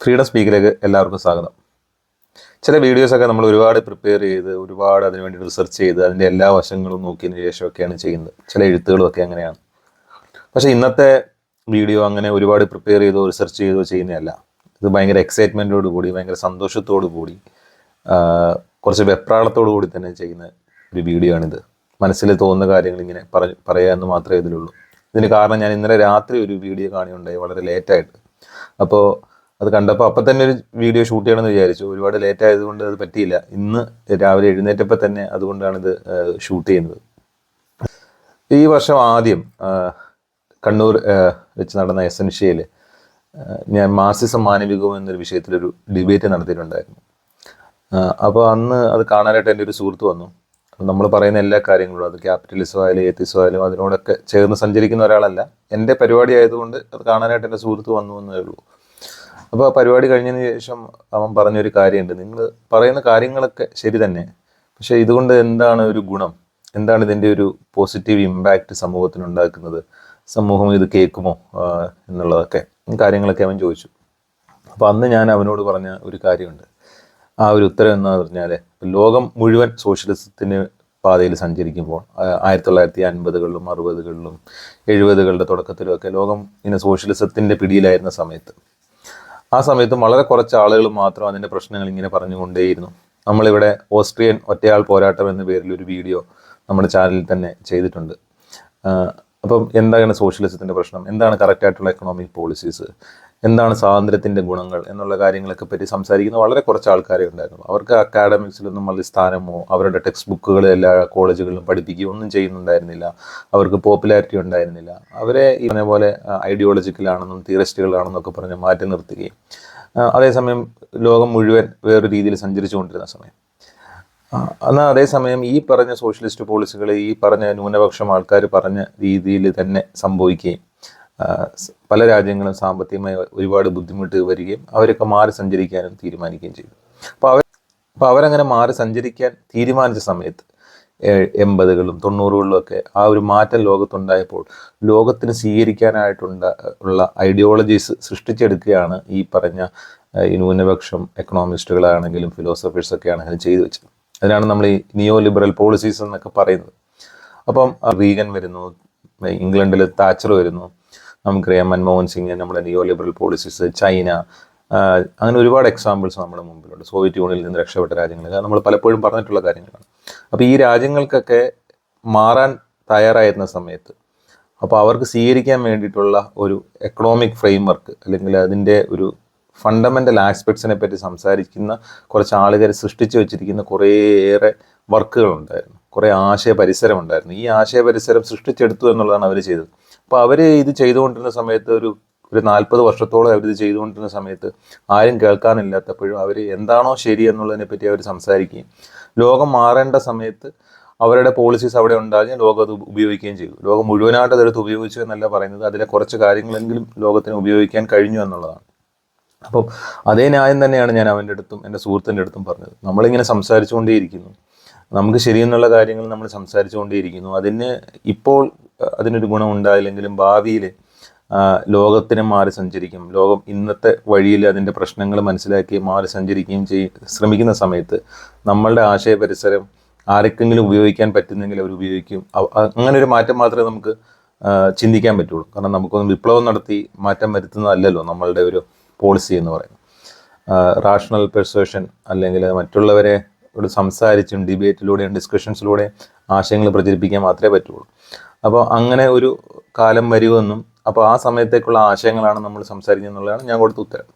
Freedom സ്പീക്കിലേക്ക് എല്ലാവർക്കും സ്വാഗതം. ചില വീഡിയോസൊക്കെ നമ്മൾ ഒരുപാട് പ്രിപ്പയർ ചെയ്ത് ഒരുപാട് അതിന് വേണ്ടി റിസർച്ച് ചെയ്ത് അതിൻ്റെ എല്ലാ വശങ്ങളും നോക്കിയതിന് ശേഷമൊക്കെയാണ് ചെയ്യുന്നത്. ചില എഴുത്തുകളൊക്കെ അങ്ങനെയാണ്. പക്ഷേ ഇന്നത്തെ വീഡിയോ അങ്ങനെ ഒരുപാട് പ്രിപ്പയർ ചെയ്തോ റിസർച്ച് ചെയ്തോ ചെയ്യുന്നതല്ല. ഇത് ഭയങ്കര എക്സൈറ്റ്മെൻറ്റോടു കൂടി ഭയങ്കര സന്തോഷത്തോടു കൂടി കുറച്ച് വെപ്രാളത്തോടു കൂടി തന്നെ ചെയ്യുന്ന ഒരു വീഡിയോ ആണിത്. മനസ്സിൽ തോന്നുന്ന കാര്യങ്ങൾ ഇങ്ങനെ പറയുക എന്ന് മാത്രമേ ഇതിലുള്ളൂ. ഇതിന് കാരണം ഞാൻ ഇന്നലെ രാത്രി ഒരു വീഡിയോ കാണുകയുണ്ടായി, വളരെ ലേറ്റായിട്ട്. അപ്പോൾ അത് കണ്ടപ്പോൾ അപ്പം തന്നെ ഒരു വീഡിയോ ഷൂട്ട് ചെയ്യണമെന്ന് വിചാരിച്ചു. ഒരുപാട് ലേറ്റ് ആയതുകൊണ്ട് അത് പറ്റിയില്ല. ഇന്ന് രാവിലെ എഴുന്നേറ്റപ്പോൾ തന്നെ അതുകൊണ്ടാണിത് ഷൂട്ട് ചെയ്യുന്നത്. ഈ വർഷം ആദ്യം കണ്ണൂർ വെച്ച് നടന്ന എസൻഷ്യയിൽ ഞാൻ മാർസിസം മാനവികവും എന്നൊരു വിഷയത്തിലൊരു ഡിബേറ്റ് നടത്തിയിട്ടുണ്ടായിരുന്നു. അപ്പോൾ അന്ന് അത് കാണാനായിട്ട് എൻ്റെ ഒരു സുഹൃത്ത് വന്നു. നമ്മൾ പറയുന്ന എല്ലാ കാര്യങ്ങളും, അത് ക്യാപിറ്റലിസം ആയാലും ഏത്തിസം ആയാലും അതിനോടൊക്കെ ചേർന്ന് സഞ്ചരിക്കുന്ന ഒരാളല്ല. എൻ്റെ പരിപാടി ആയതുകൊണ്ട് അത് കാണാനായിട്ട് എൻ്റെ സുഹൃത്ത് വന്നു എന്നേ ഉള്ളൂ. അപ്പോൾ ആ പരിപാടി കഴിഞ്ഞതിന് ശേഷം അവൻ പറഞ്ഞൊരു കാര്യമുണ്ട്, നിങ്ങൾ പറയുന്ന കാര്യങ്ങളൊക്കെ ശരി തന്നെ, പക്ഷേ ഇതുകൊണ്ട് എന്താണ് ഒരു ഗുണം, എന്താണ് ഇതിൻ്റെ ഒരു പോസിറ്റീവ് ഇമ്പാക്റ്റ് സമൂഹത്തിനുണ്ടാക്കുന്നത്, സമൂഹം ഇത് കേൾക്കുമോ എന്നുള്ളതൊക്കെ കാര്യങ്ങളൊക്കെ അവൻ ചോദിച്ചു. അപ്പോൾ അന്ന് ഞാൻ അവനോട് പറഞ്ഞ ഒരു കാര്യമുണ്ട്. ആ ഒരു ഉത്തരം എന്ന് പറഞ്ഞാൽ, ലോകം മുഴുവൻ സോഷ്യലിസത്തിന് പാതയിൽ സഞ്ചരിക്കുമ്പോൾ 1950കളിലും 60കളിലും 70കളുടെ തുടക്കത്തിലുമൊക്കെ ലോകം ഇങ്ങനെ സോഷ്യലിസത്തിൻ്റെ പിടിയിലായിരുന്ന സമയത്ത്, ആ സമയത്ത് വളരെ കുറച്ച് ആളുകൾ മാത്രം അതിൻ്റെ പ്രശ്നങ്ങൾ ഇങ്ങനെ പറഞ്ഞുകൊണ്ടേയിരുന്നു. നമ്മളിവിടെ ഓസ്ട്രിയൻ ഒറ്റയാൾ പോരാട്ടം എന്ന പേരിൽ ഒരു വീഡിയോ നമ്മുടെ ചാനലിൽ തന്നെ ചെയ്തിട്ടുണ്ട്. അപ്പം എന്താണ് സോഷ്യലിസത്തിൻ്റെ പ്രശ്നം, എന്താണ് കറക്റ്റായിട്ടുള്ള എക്കണോമിക് പോളിസീസ്, എന്താണ് സ്വാതന്ത്ര്യത്തിൻ്റെ ഗുണങ്ങൾ എന്നുള്ള കാര്യങ്ങളൊക്കെ പറ്റി സംസാരിക്കുന്ന വളരെ കുറച്ച് ആൾക്കാരെ ഉണ്ടായിരുന്നു. അവർക്ക് അക്കാഡമിക്സിലൊന്നും വലിയ സ്ഥാനമോ അവരുടെ ടെക്സ്റ്റ് ബുക്കുകൾ എല്ലാ കോളേജുകളിലും പഠിപ്പിക്കുകയോ ഒന്നും ചെയ്യുന്നുണ്ടായിരുന്നില്ല. അവർക്ക് പോപ്പുലാരിറ്റി ഉണ്ടായിരുന്നില്ല. അവരെ ഈ പറഞ്ഞ പോലെ ഐഡിയോളജിക്കലാണെന്നും തിയറിസ്റ്റുകളാണെന്നൊക്കെ പറഞ്ഞ് മാറ്റി നിർത്തുകയും, അതേസമയം ലോകം മുഴുവൻ വേറൊരു രീതിയിൽ സഞ്ചരിച്ചു കൊണ്ടിരുന്ന സമയം. എന്നാൽ അതേസമയം ഈ പറഞ്ഞ സോഷ്യലിസ്റ്റ് പോളിസികൾ ഈ പറഞ്ഞ ന്യൂനപക്ഷം ആൾക്കാർ പറഞ്ഞ രീതിയിൽ തന്നെ സംഭവിക്കുകയും പല രാജ്യങ്ങളും സാമ്പത്തികമായി ഒരുപാട് ബുദ്ധിമുട്ട് വരികയും അവരൊക്കെ മാറി സഞ്ചരിക്കാനും തീരുമാനിക്കുകയും ചെയ്തു. അപ്പോൾ അവരങ്ങനെ മാറി സഞ്ചരിക്കാൻ തീരുമാനിച്ച സമയത്ത് 80കളിലും 90കളിലും ഒക്കെ ആ ഒരു മാറ്റം ലോകത്തുണ്ടായപ്പോൾ ലോകത്തിന് സ്വീകരിക്കാനായിട്ടുള്ള ഐഡിയോളജീസ് സൃഷ്ടിച്ചെടുക്കുകയാണ് ഈ പറഞ്ഞ ഈ ന്യൂനപക്ഷം എക്കണോമിസ്റ്റുകളാണെങ്കിലും ഫിലോസഫേഴ്സൊക്കെ ആണെങ്കിലും ചെയ്തു വെച്ചത്. അതിനാണ് നമ്മൾ ഈ നിയോ ലിബറൽ പോളിസീസ് എന്നൊക്കെ പറയുന്നത്. അപ്പം റീഗൻ വരുന്നു, ഇംഗ്ലണ്ടിൽ താച്ചർ വരുന്നു, നമുക്കറിയാം മൻമോഹൻ സിംഗ്, നമ്മുടെ നിയോ ലിബറൽ പോളിസീസ്, ചൈന, അങ്ങനെ ഒരുപാട് എക്സാമ്പിൾസ് നമ്മുടെ മുമ്പിലുണ്ട്. സോവിയറ്റ് യൂണിയനിൽ നിന്ന് രക്ഷപ്പെട്ട രാജ്യങ്ങൾ നമ്മൾ പലപ്പോഴും പറഞ്ഞിട്ടുള്ള കാര്യങ്ങളാണ്. അപ്പോൾ ഈ രാജ്യങ്ങൾക്കൊക്കെ മാറാൻ തയ്യാറായിരുന്ന സമയത്ത് അപ്പോൾ അവർക്ക് സ്വീകരിക്കാൻ വേണ്ടിയിട്ടുള്ള ഒരു എക്കണോമിക് ഫ്രെയിംവർക്ക് അല്ലെങ്കിൽ അതിൻ്റെ ഒരു ഫണ്ടമെൻ്റൽ ആസ്പെക്ട്സിനെ പറ്റി സംസാരിക്കുന്ന കുറച്ച് ആളുകൾ സൃഷ്ടിച്ചു വെച്ചിരിക്കുന്ന കുറേയേറെ വർക്കുകളുണ്ടായിരുന്നു, കുറേ ആശയ പരിസരം ഉണ്ടായിരുന്നു. ഈ ആശയ പരിസരം സൃഷ്ടിച്ചെടുത്തു എന്നുള്ളതാണ് അവർ ചെയ്തത്. അപ്പോൾ അവർ ഇത് ചെയ്തുകൊണ്ടിരുന്ന സമയത്ത് ഒരു 40 വർഷത്തോളം അവരിത് ചെയ്തുകൊണ്ടിരുന്ന സമയത്ത് ആരും കേൾക്കാനില്ലാത്തപ്പോഴും അവർ എന്താണോ ശരി എന്നുള്ളതിനെ പറ്റി അവർ സംസാരിക്കുകയും ലോകം മാറേണ്ട സമയത്ത് അവരുടെ പോളിസീസ് അവിടെ ഉണ്ടാകുകയും ലോകം അത് ഉപയോഗിക്കുകയും ചെയ്തു. ലോകം മുഴുവനായിട്ട് അതെടുത്ത് ഉപയോഗിച്ചു എന്നല്ല പറയുന്നത്, അതിലെ കുറച്ച് കാര്യങ്ങളെങ്കിലും ലോകത്തിന് ഉപയോഗിക്കാൻ കഴിഞ്ഞു എന്നുള്ളതാണ്. അപ്പം അതേ ന്യായം തന്നെയാണ് ഞാൻ അവൻ്റെ അടുത്തും എൻ്റെ സുഹൃത്തിൻ്റെ അടുത്തും പറഞ്ഞത്. നമ്മളിങ്ങനെ സംസാരിച്ചുകൊണ്ടേയിരിക്കുന്നു, നമുക്ക് ശരിയെന്നുള്ള കാര്യങ്ങൾ നമ്മൾ സംസാരിച്ചുകൊണ്ടേയിരിക്കുന്നു. ഇപ്പോൾ അതിനൊരു ഗുണമുണ്ടായില്ലെങ്കിലും ഭാവിയിൽ ലോകത്തിന് മാറി സഞ്ചരിക്കും. ലോകം ഇന്നത്തെ വഴിയിൽ അതിൻ്റെ പ്രശ്നങ്ങൾ മനസ്സിലാക്കി മാറി സഞ്ചരിക്കുകയും ശ്രമിക്കുന്ന സമയത്ത് നമ്മളുടെ ആശയ പരിസരം ആർക്കെങ്കിലും ഉപയോഗിക്കാൻ പറ്റുന്നെങ്കിൽ അവർ ഉപയോഗിക്കും. അങ്ങനെ ഒരു മാറ്റം മാത്രമേ നമുക്ക് ചിന്തിക്കാൻ പറ്റുള്ളൂ. കാരണം നമുക്കൊന്നും വിപ്ലവം നടത്തി മാറ്റം വരുത്തുന്നതല്ലല്ലോ നമ്മളുടെ ഒരു പോളിസി എന്ന് പറയുന്നത്. റാഷണൽ പെർസെപ്ഷൻ അല്ലെങ്കിൽ മറ്റുള്ളവരെ സംസാരിച്ചും ഡിബേറ്റിലൂടെയും ഡിസ്കഷൻസിലൂടെയും ആശയങ്ങൾ പ്രചരിപ്പിക്കാൻ മാത്രമേ പറ്റുള്ളൂ. അപ്പോൾ അങ്ങനെ ഒരു കാലം വരുമെന്നും അപ്പോൾ ആ സമയത്തേക്കുള്ള ആശയങ്ങളാണ് നമ്മൾ സംസാരിക്കുന്നത് എന്നുള്ളതാണ് ഞാൻ കൊടുത്ത ഉത്തരം.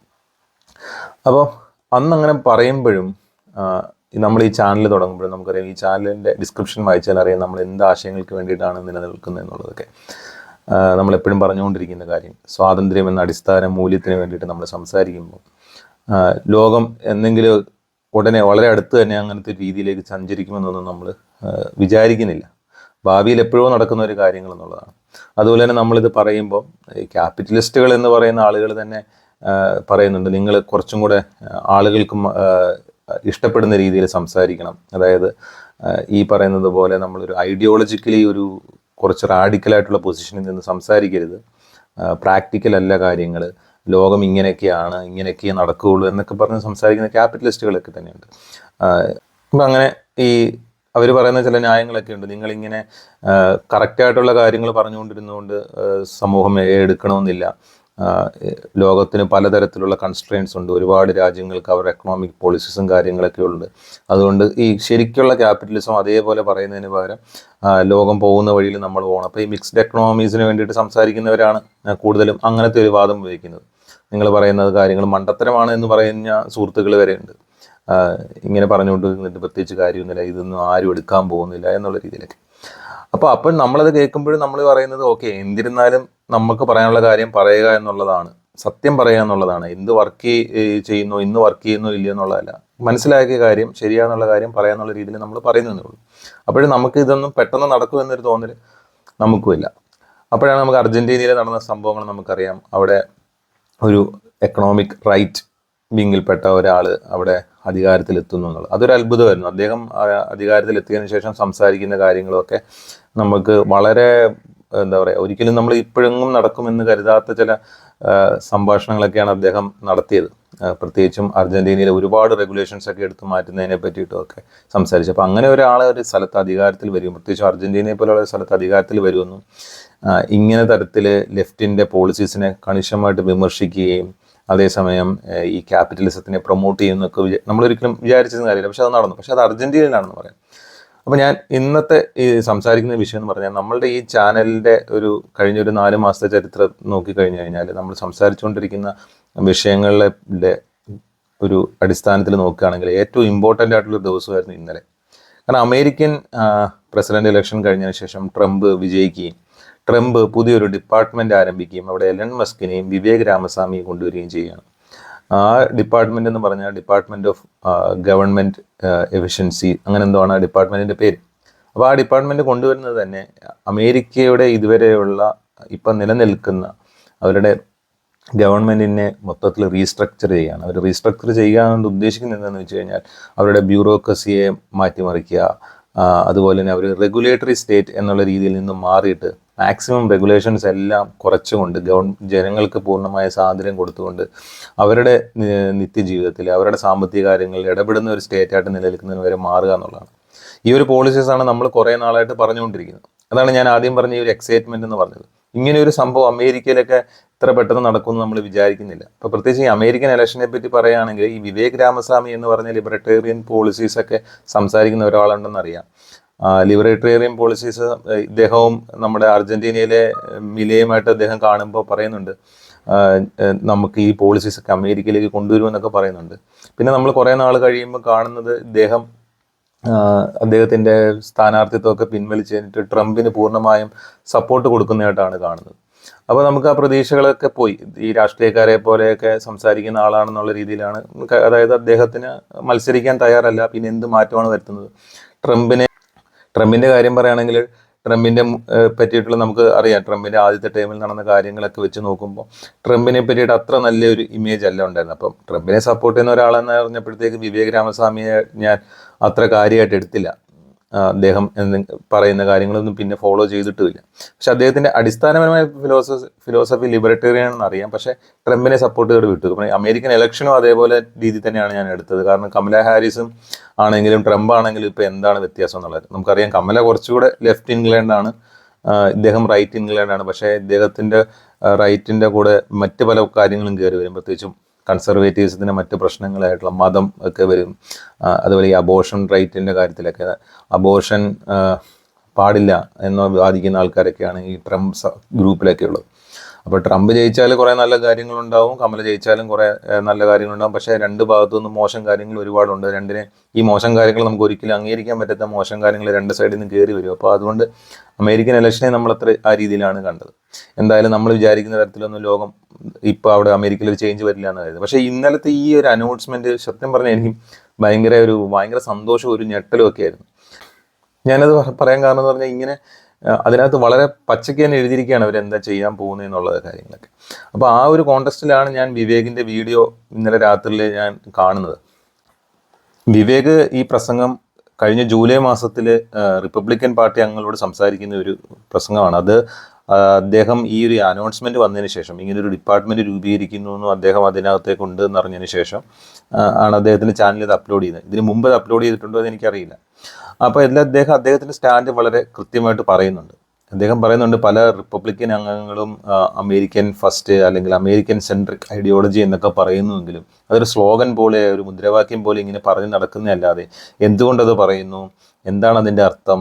അപ്പോൾ അന്നങ്ങനെ പറയുമ്പോഴും നമ്മൾ ഈ ചാനൽ തുടങ്ങുമ്പോഴും നമുക്കറിയാം, ഈ ചാനലിൻ്റെ ഡിസ്ക്രിപ്ഷൻ വായിച്ചാൽ അറിയാം നമ്മൾ എന്ത് ആശയങ്ങൾക്ക് വേണ്ടിയിട്ടാണ് നിലനിൽക്കുന്നത് എന്നുള്ളതൊക്കെ. നമ്മളെപ്പോഴും പറഞ്ഞുകൊണ്ടിരിക്കുന്ന കാര്യം, സ്വാതന്ത്ര്യം എന്ന അടിസ്ഥാന മൂല്യത്തിന് വേണ്ടിയിട്ട് നമ്മൾ സംസാരിക്കുമ്പോൾ ലോകം എന്തെങ്കിലും ഉടനെ വളരെ അടുത്ത് തന്നെ അങ്ങനത്തെ രീതിയിലേക്ക് സഞ്ചരിക്കുമെന്നൊന്നും നമ്മൾ വിചാരിക്കുന്നില്ല. ഭാവിയിൽ എപ്പോഴും നടക്കുന്ന ഒരു കാര്യങ്ങൾ എന്നുള്ളതാണ്. അതുപോലെ തന്നെ നമ്മളിത് പറയുമ്പോൾ ക്യാപിറ്റലിസ്റ്റുകൾ എന്ന് പറയുന്ന ആളുകൾ തന്നെ പറയുന്നുണ്ട്, നിങ്ങൾ കുറച്ചും കൂടെ ആളുകൾക്ക് ഇഷ്ടപ്പെടുന്ന രീതിയിൽ സംസാരിക്കണം. അതായത് ഈ പറയുന്നത് പോലെ നമ്മളൊരു ഐഡിയോളജിക്കലി ഒരു കുറച്ച് റാഡിക്കലായിട്ടുള്ള പൊസിഷനിൽ നിന്ന് സംസാരിക്കരുത്. പ്രാക്ടിക്കൽ അല്ല കാര്യങ്ങൾ, ലോകം ഇങ്ങനെയൊക്കെ നടക്കുകയുള്ളൂ എന്നൊക്കെ പറഞ്ഞ് സംസാരിക്കുന്ന ക്യാപിറ്റലിസ്റ്റുകളൊക്കെ തന്നെയുണ്ട്. അപ്പം അങ്ങനെ ഈ അവർ പറയുന്ന ചില ന്യായങ്ങളൊക്കെ ഉണ്ട്. നിങ്ങളിങ്ങനെ കറക്റ്റായിട്ടുള്ള കാര്യങ്ങൾ പറഞ്ഞുകൊണ്ടിരുന്നുകൊണ്ട് സമൂഹം എടുക്കണമെന്നില്ല. ലോകത്തിന് പലതരത്തിലുള്ള കൺസ്ട്രെയിൻസ് ഉണ്ട്. ഒരുപാട് രാജ്യങ്ങൾക്ക് അവരുടെ എക്കണോമിക് പോളിസീസും കാര്യങ്ങളൊക്കെ ഉണ്ട്. അതുകൊണ്ട് ഈ ശരിക്കുള്ള ക്യാപിറ്റലിസം അതേപോലെ പറയുന്നതിന് പകരം ലോകം പോകുന്ന വഴിയിൽ നമ്മൾ പോകണം. അപ്പോൾ ഈ മിക്സ്ഡ് എക്കണോമീസിന് വേണ്ടിയിട്ട് സംസാരിക്കുന്നവരാണ് കൂടുതലും അങ്ങനത്തെ ഒരു വാദം ഉപയോഗിക്കുന്നത്. നിങ്ങൾ പറയുന്നത് കാര്യങ്ങൾ മണ്ടത്തരമാണ് എന്ന് പറയുന്ന സുഹൃത്തുക്കൾ വരെയുണ്ട്. ഇങ്ങനെ പറഞ്ഞുകൊണ്ട് നിന്നിട്ട് പ്രത്യേകിച്ച് കാര്യമൊന്നുമില്ല, ഇതൊന്നും ആരും എടുക്കാൻ പോകുന്നില്ല എന്നുള്ള രീതിയിലൊക്കെ. അപ്പോൾ നമ്മളത് കേൾക്കുമ്പോഴും നമ്മൾ പറയുന്നത് ഓക്കെ, എന്തിരുന്നാലും നമുക്ക് പറയാനുള്ള കാര്യം പറയുക എന്നുള്ളതാണ്, സത്യം പറയുക എന്നുള്ളതാണ്. എന്ത് വർക്ക് ചെയ്യുന്നു, ഇന്ന് വർക്ക് ചെയ്യുന്നോ ഇല്ലയോ എന്നുള്ളതല്ല, മനസ്സിലാക്കിയ കാര്യം ശരിയാന്നുള്ള കാര്യം പറയാന്നുള്ള രീതിയിൽ നമ്മൾ പറയുന്നതേ ഉള്ളൂ. അപ്പോഴും നമുക്ക് ഇതൊന്നും പെട്ടെന്ന് നടക്കുമെന്നൊരു തോന്നൽ നമുക്കുമില്ല. അപ്പോഴാണ് നമുക്ക് അർജൻറ്റീനയിൽ നടന്ന സംഭവങ്ങൾ നമുക്കറിയാം. അവിടെ ഒരു എക്കണോമിക് റൈറ്റ് വിങ്ങിൽപ്പെട്ട ഒരാൾ അവിടെ അധികാരത്തിലെത്തുന്നു എന്നുള്ളത് അതൊരു അത്ഭുതമായിരുന്നു. അദ്ദേഹം അധികാരത്തിലെത്തിയതിനു ശേഷം സംസാരിക്കുന്ന കാര്യങ്ങളൊക്കെ നമുക്ക് വളരെ എന്താ പറയുക, ഒരിക്കലും നമ്മൾ ഇപ്പോഴെങ്ങും നടക്കുമെന്ന് കരുതാത്ത ചില സംഭാഷണങ്ങളൊക്കെയാണ് അദ്ദേഹം നടത്തിയത്. പ്രത്യേകിച്ചും അർജൻറ്റീനയിലെ ഒരുപാട് റെഗുലേഷൻസ് ഒക്കെ എടുത്ത് മാറ്റുന്നതിനെ പറ്റിയിട്ടൊക്കെ സംസാരിച്ചു. അപ്പോൾ അങ്ങനെ ഒരാളെ ഒരു സ്ഥലത്ത് അധികാരത്തിൽ വരും, പ്രത്യേകിച്ചും അർജൻറ്റീനയെ പോലെയുള്ള സ്ഥലത്ത് അധികാരത്തിൽ വരുമെന്നും ഇങ്ങനെ തരത്തിൽ ലെഫ്റ്റിൻ്റെ പോളിസീസിനെ കണിശമായിട്ട് വിമർശിക്കുകയും അതേസമയം ഈ ക്യാപിറ്റലിസത്തിനെ പ്രൊമോട്ട് ചെയ്യുന്നൊക്കെ നമ്മളൊരിക്കലും വിചാരിച്ചിരുന്ന കാര്യമില്ല. പക്ഷെ അത് നടന്നു. പക്ഷെ അത് അർജൻറ്റീനയിലാണെന്ന് പറയാം. അപ്പോൾ ഞാൻ ഇന്നത്തെ ഈ സംസാരിക്കുന്ന വിഷയം എന്ന് പറഞ്ഞാൽ, നമ്മളുടെ ഈ ചാനലിൻ്റെ കഴിഞ്ഞൊരു 4 മാസത്തെ ചരിത്രം നോക്കിക്കഴിഞ്ഞു കഴിഞ്ഞാൽ നമ്മൾ സംസാരിച്ചുകൊണ്ടിരിക്കുന്ന വിഷയങ്ങളുടെ ഒരു അടിസ്ഥാനത്തിൽ നോക്കുകയാണെങ്കിൽ ഏറ്റവും ഇമ്പോർട്ടൻ്റ് ആയിട്ടുള്ളൊരു ദിവസമായിരുന്നു ഇന്നലെ. കാരണം അമേരിക്കൻ പ്രസിഡന്റ് ഇലക്ഷൻ കഴിഞ്ഞതിന് ശേഷം ട്രംപ് വിജയിക്കുകയും ട്രംപ് പുതിയൊരു ഡിപ്പാർട്ട്മെൻറ്റ് ആരംഭിക്കുകയും അവിടെ എലൺ മസ്കിനെയും വിവേക് രാമസ്വാമിയും കൊണ്ടുവരികയും ചെയ്യുകയാണ്. ആ ഡിപ്പാർട്ട്മെൻ്റ് എന്ന് പറഞ്ഞാൽ ഡിപ്പാർട്ട്മെൻറ്റ് ഓഫ് ഗവൺമെൻറ് എഫിഷ്യൻസി, അങ്ങനെ എന്തോ ആണ് ആ ഡിപ്പാർട്ട്മെൻറ്റിൻ്റെ പേര്. അപ്പോൾ ആ ഡിപ്പാർട്ട്മെൻറ്റ് കൊണ്ടുവരുന്നത് തന്നെ അമേരിക്കയുടെ ഇതുവരെയുള്ള ഇപ്പം നിലനിൽക്കുന്ന അവരുടെ ഗവൺമെൻറ്റിനെ മൊത്തത്തിൽ റീസ്ട്രക്ചർ ചെയ്യുകയാണ്. അവർ റീസ്ട്രക്ചർ ചെയ്യുക എന്ന് ഉദ്ദേശിക്കുന്നത് എന്താണെന്ന് വെച്ച് കഴിഞ്ഞാൽ അവരുടെ ബ്യൂറോക്രസിയെ മാറ്റിമറിക്കുക, അതുപോലെ തന്നെ അവർ റെഗുലേറ്ററി സ്റ്റേറ്റ് എന്നുള്ള രീതിയിൽ നിന്ന് മാറിയിട്ട് മാക്സിമം റെഗുലേഷൻസ് എല്ലാം കുറച്ചുകൊണ്ട് ജനങ്ങൾക്ക് പൂർണ്ണമായ സ്വാതന്ത്ര്യം കൊടുത്തുകൊണ്ട് അവരുടെ നിത്യജീവിതത്തിൽ അവരുടെ സാമ്പത്തിക കാര്യങ്ങളിൽ ഇടപെടുന്ന ഒരു സ്റ്റേറ്റായിട്ട് നിലനിൽക്കുന്നതിന് വരെ മാറുക എന്നുള്ളതാണ്. ഈ ഒരു പോളിസീസാണ് നമ്മൾ കുറേ നാളായിട്ട് പറഞ്ഞുകൊണ്ടിരിക്കുന്നത്. അതാണ് ഞാൻ ആദ്യം പറഞ്ഞ ഈ ഒരു എക്സൈറ്റ്മെൻറ്റ് എന്ന് പറഞ്ഞത്. ഇങ്ങനെ ഒരു സംഭവം അമേരിക്കയിലൊക്കെ ഇത്ര പെട്ടെന്ന് നടക്കുമെന്ന് നമ്മൾ വിചാരിക്കുന്നില്ല. അപ്പോൾ പ്രത്യേകിച്ച് ഈ അമേരിക്കൻ ഇലക്ഷനെ പറ്റി പറയുകയാണെങ്കിൽ ഈ വിവേക് രാമസ്വാമി എന്ന് പറഞ്ഞ ലിബറട്ടേറിയൻ പോളിസീസൊക്കെ സംസാരിക്കുന്ന ഒരാളുണ്ടെന്നറിയാം. ലിബറേറ്റേറിയൻ പോളിസീസ് ഇദ്ദേഹവും നമ്മുടെ അർജൻറ്റീനയിലെ മിലയുമായിട്ട് അദ്ദേഹം കാണുമ്പോൾ പറയുന്നുണ്ട് നമുക്ക് ഈ പോളിസീസൊക്കെ അമേരിക്കയിലേക്ക് കൊണ്ടുവരുമെന്നൊക്കെ പറയുന്നുണ്ട്. പിന്നെ നമ്മൾ കുറേ നാൾ കഴിയുമ്പോൾ കാണുന്നത് അദ്ദേഹത്തിൻ്റെ സ്ഥാനാർത്ഥിത്വമൊക്കെ പിൻവലിച്ച് കഴിഞ്ഞിട്ട് ട്രംപിന് പൂർണ്ണമായും സപ്പോർട്ട് കൊടുക്കുന്നതായിട്ടാണ് കാണുന്നത്. അപ്പോൾ നമുക്ക് ആ പ്രതീക്ഷകളൊക്കെ പോയി. ഈ രാഷ്ട്രീയക്കാരെ പോലെയൊക്കെ സംസാരിക്കുന്ന ആളാണെന്നുള്ള രീതിയിലാണ്, അതായത് അദ്ദേഹത്തിന് മത്സരിക്കാൻ തയ്യാറല്ല, പിന്നെ എന്ത് മാറ്റമാണ് വരുത്തുന്നത്. ട്രംപിൻ്റെ കാര്യം പറയുകയാണെങ്കിൽ ട്രംപിൻ്റെ പറ്റിയിട്ടുള്ള നമുക്ക് അറിയാം, ട്രംപിൻ്റെ ആദ്യത്തെ ടൈമിൽ നടന്ന കാര്യങ്ങളൊക്കെ വെച്ച് നോക്കുമ്പോൾ ട്രംപിനെ പറ്റിയിട്ട് അത്ര നല്ലൊരു ഇമേജ് അല്ല ഉണ്ടായിരുന്നത്. അപ്പം ട്രംപിനെ സപ്പോർട്ട് ചെയ്യുന്ന ഒരാളെന്ന് പറഞ്ഞപ്പോഴത്തേക്ക് വിവേക് രാമസ്വാമിയെ ഞാൻ അത്ര കാര്യമായിട്ട് എടുത്തില്ല. അദ്ദേഹം പറയുന്ന കാര്യങ്ങളൊന്നും പിന്നെ ഫോളോ ചെയ്തിട്ടുമില്ല. പക്ഷെ അദ്ദേഹത്തിൻ്റെ അടിസ്ഥാനപരമായ ഫിലോസഫി ലിബറട്ടേറിയൻ എന്നറിയാം. പക്ഷേ ട്രംപിനെ സപ്പോർട്ട് ചെയ്ത് വിട്ടു. അമേരിക്കൻ ഇലക്ഷനും അതേപോലെ രീതി തന്നെയാണ് ഞാൻ എടുത്തത്. കാരണം കമല ഹാരിസും ആണെങ്കിലും ട്രംപ് ആണെങ്കിലും ഇപ്പോൾ എന്താണ് വ്യത്യാസം എന്നുള്ളത് നമുക്കറിയാം. കമല കുറച്ചുകൂടെ ലെഫ്റ്റ് ഇൻക്ലൈൻഡാണ്, ഇദ്ദേഹം റൈറ്റ് ഇൻക്ലൈൻഡാണ്. പക്ഷേ ഇദ്ദേഹത്തിൻ്റെ റൈറ്റിൻ്റെ കൂടെ മറ്റ് പല കാര്യങ്ങളും കയറി വരും. പ്രത്യേകിച്ചും കൺസർവേറ്റീവ്സിന് മറ്റ് പ്രശ്നങ്ങളായിട്ടുള്ള മതം ഒക്കെ വരും. അതുപോലെ ഈ അബോർഷൻ റൈറ്റിൻ്റെ കാര്യത്തിലൊക്കെ അബോർഷൻ പാടില്ല എന്ന് വാദിക്കുന്ന ആൾക്കാരൊക്കെയാണ് ഈ ട്രംപ് ഗ്രൂപ്പിലൊക്കെ ഉള്ളത്. അപ്പോൾ ട്രംപ് ജയിച്ചാൽ കുറേ നല്ല കാര്യങ്ങളുണ്ടാവും, കമല ജയിച്ചാലും കുറേ നല്ല കാര്യങ്ങളുണ്ടാവും. പക്ഷേ രണ്ട് ഭാഗത്തു നിന്നും മോശം കാര്യങ്ങൾ ഒരുപാടുണ്ട്. ഈ മോശം കാര്യങ്ങൾ നമുക്ക് ഒരിക്കലും അംഗീകരിക്കാൻ പറ്റാത്ത മോശം കാര്യങ്ങൾ രണ്ട് സൈഡിൽ നിന്ന് കയറി വരും. അപ്പോൾ അതുകൊണ്ട് അമേരിക്കൻ ഇലക്ഷനെ നമ്മളത്ര ആ രീതിയിലാണ് കണ്ടത്. എന്തായാലും നമ്മൾ വിചാരിക്കുന്ന തരത്തിലൊന്നും ലോകം ഇപ്പോൾ അവിടെ അമേരിക്കയിൽ ഒരു ചേഞ്ച് വരില്ല എന്ന് കരുതുന്നത്. പക്ഷേ ഇന്നലത്തെ ഈ ഒരു അനൗൺസ്മെൻറ്റ് സത്യം പറഞ്ഞാൽ എനിക്ക് ഭയങ്കര സന്തോഷവും ഒരു ഞെട്ടലും ഒക്കെ ആയിരുന്നു. ഞാനത് പറയാൻ കാരണം എന്ന് പറഞ്ഞാൽ ഇങ്ങനെ അതിനകത്ത് വളരെ പച്ചയ്ക്ക് തന്നെ എഴുതിയിരിക്കുകയാണ് അവരെന്താ ചെയ്യാൻ പോകുന്നത് എന്നുള്ള കാര്യങ്ങളൊക്കെ. അപ്പോൾ ആ ഒരു കോണ്ടെസ്റ്റിലാണ് ഞാൻ വിവേകിൻ്റെ വീഡിയോ ഇന്നലെ രാത്രിയിൽ ഞാൻ കാണുന്നത്. വിവേക് ഈ പ്രസംഗം കഴിഞ്ഞ ജൂലൈ മാസത്തിൽ റിപ്പബ്ലിക്കൻ പാർട്ടി അംഗങ്ങളോട് സംസാരിക്കുന്ന ഒരു പ്രസംഗമാണ്. അത് അദ്ദേഹം ഈ ഒരു അനൗൺസ്മെൻറ്റ് വന്നതിന് ശേഷം ഇങ്ങനൊരു ഡിപ്പാർട്ട്മെൻറ്റ് രൂപീകരിക്കുന്നു എന്നും അദ്ദേഹം അതിനകത്തേക്ക് ഉണ്ട് എന്നറിഞ്ഞതിന് ശേഷം ആണ് അദ്ദേഹത്തിൻ്റെ ചാനൽ ഇത് അപ്ലോഡ് ചെയ്യുന്നത്. ഇതിന് മുമ്പ് ഇത് അപ്ലോഡ് ചെയ്തിട്ടുണ്ടോ എന്ന് എനിക്കറിയില്ല. അപ്പോൾ അദ്ദേഹത്തിൻ്റെ സ്റ്റാൻഡ് വളരെ കൃത്യമായിട്ട് പറയുന്നുണ്ട്. അദ്ദേഹം പറയുന്നുണ്ട് പല റിപ്പബ്ലിക്കൻ അംഗങ്ങളും അമേരിക്കൻ ഫസ്റ്റ് അല്ലെങ്കിൽ അമേരിക്കൻ സെൻട്രിക് ഐഡിയോളജി എന്നൊക്കെ പറയുന്നുവെങ്കിലും അതൊരു സ്ലോഗൻ പോലെ, ഒരു മുദ്രാവാക്യം പോലെ ഇങ്ങനെ പറഞ്ഞ് നടക്കുന്നതല്ലാതെ എന്തുകൊണ്ടത് പറയുന്നു, എന്താണ് അതിൻ്റെ അർത്ഥം,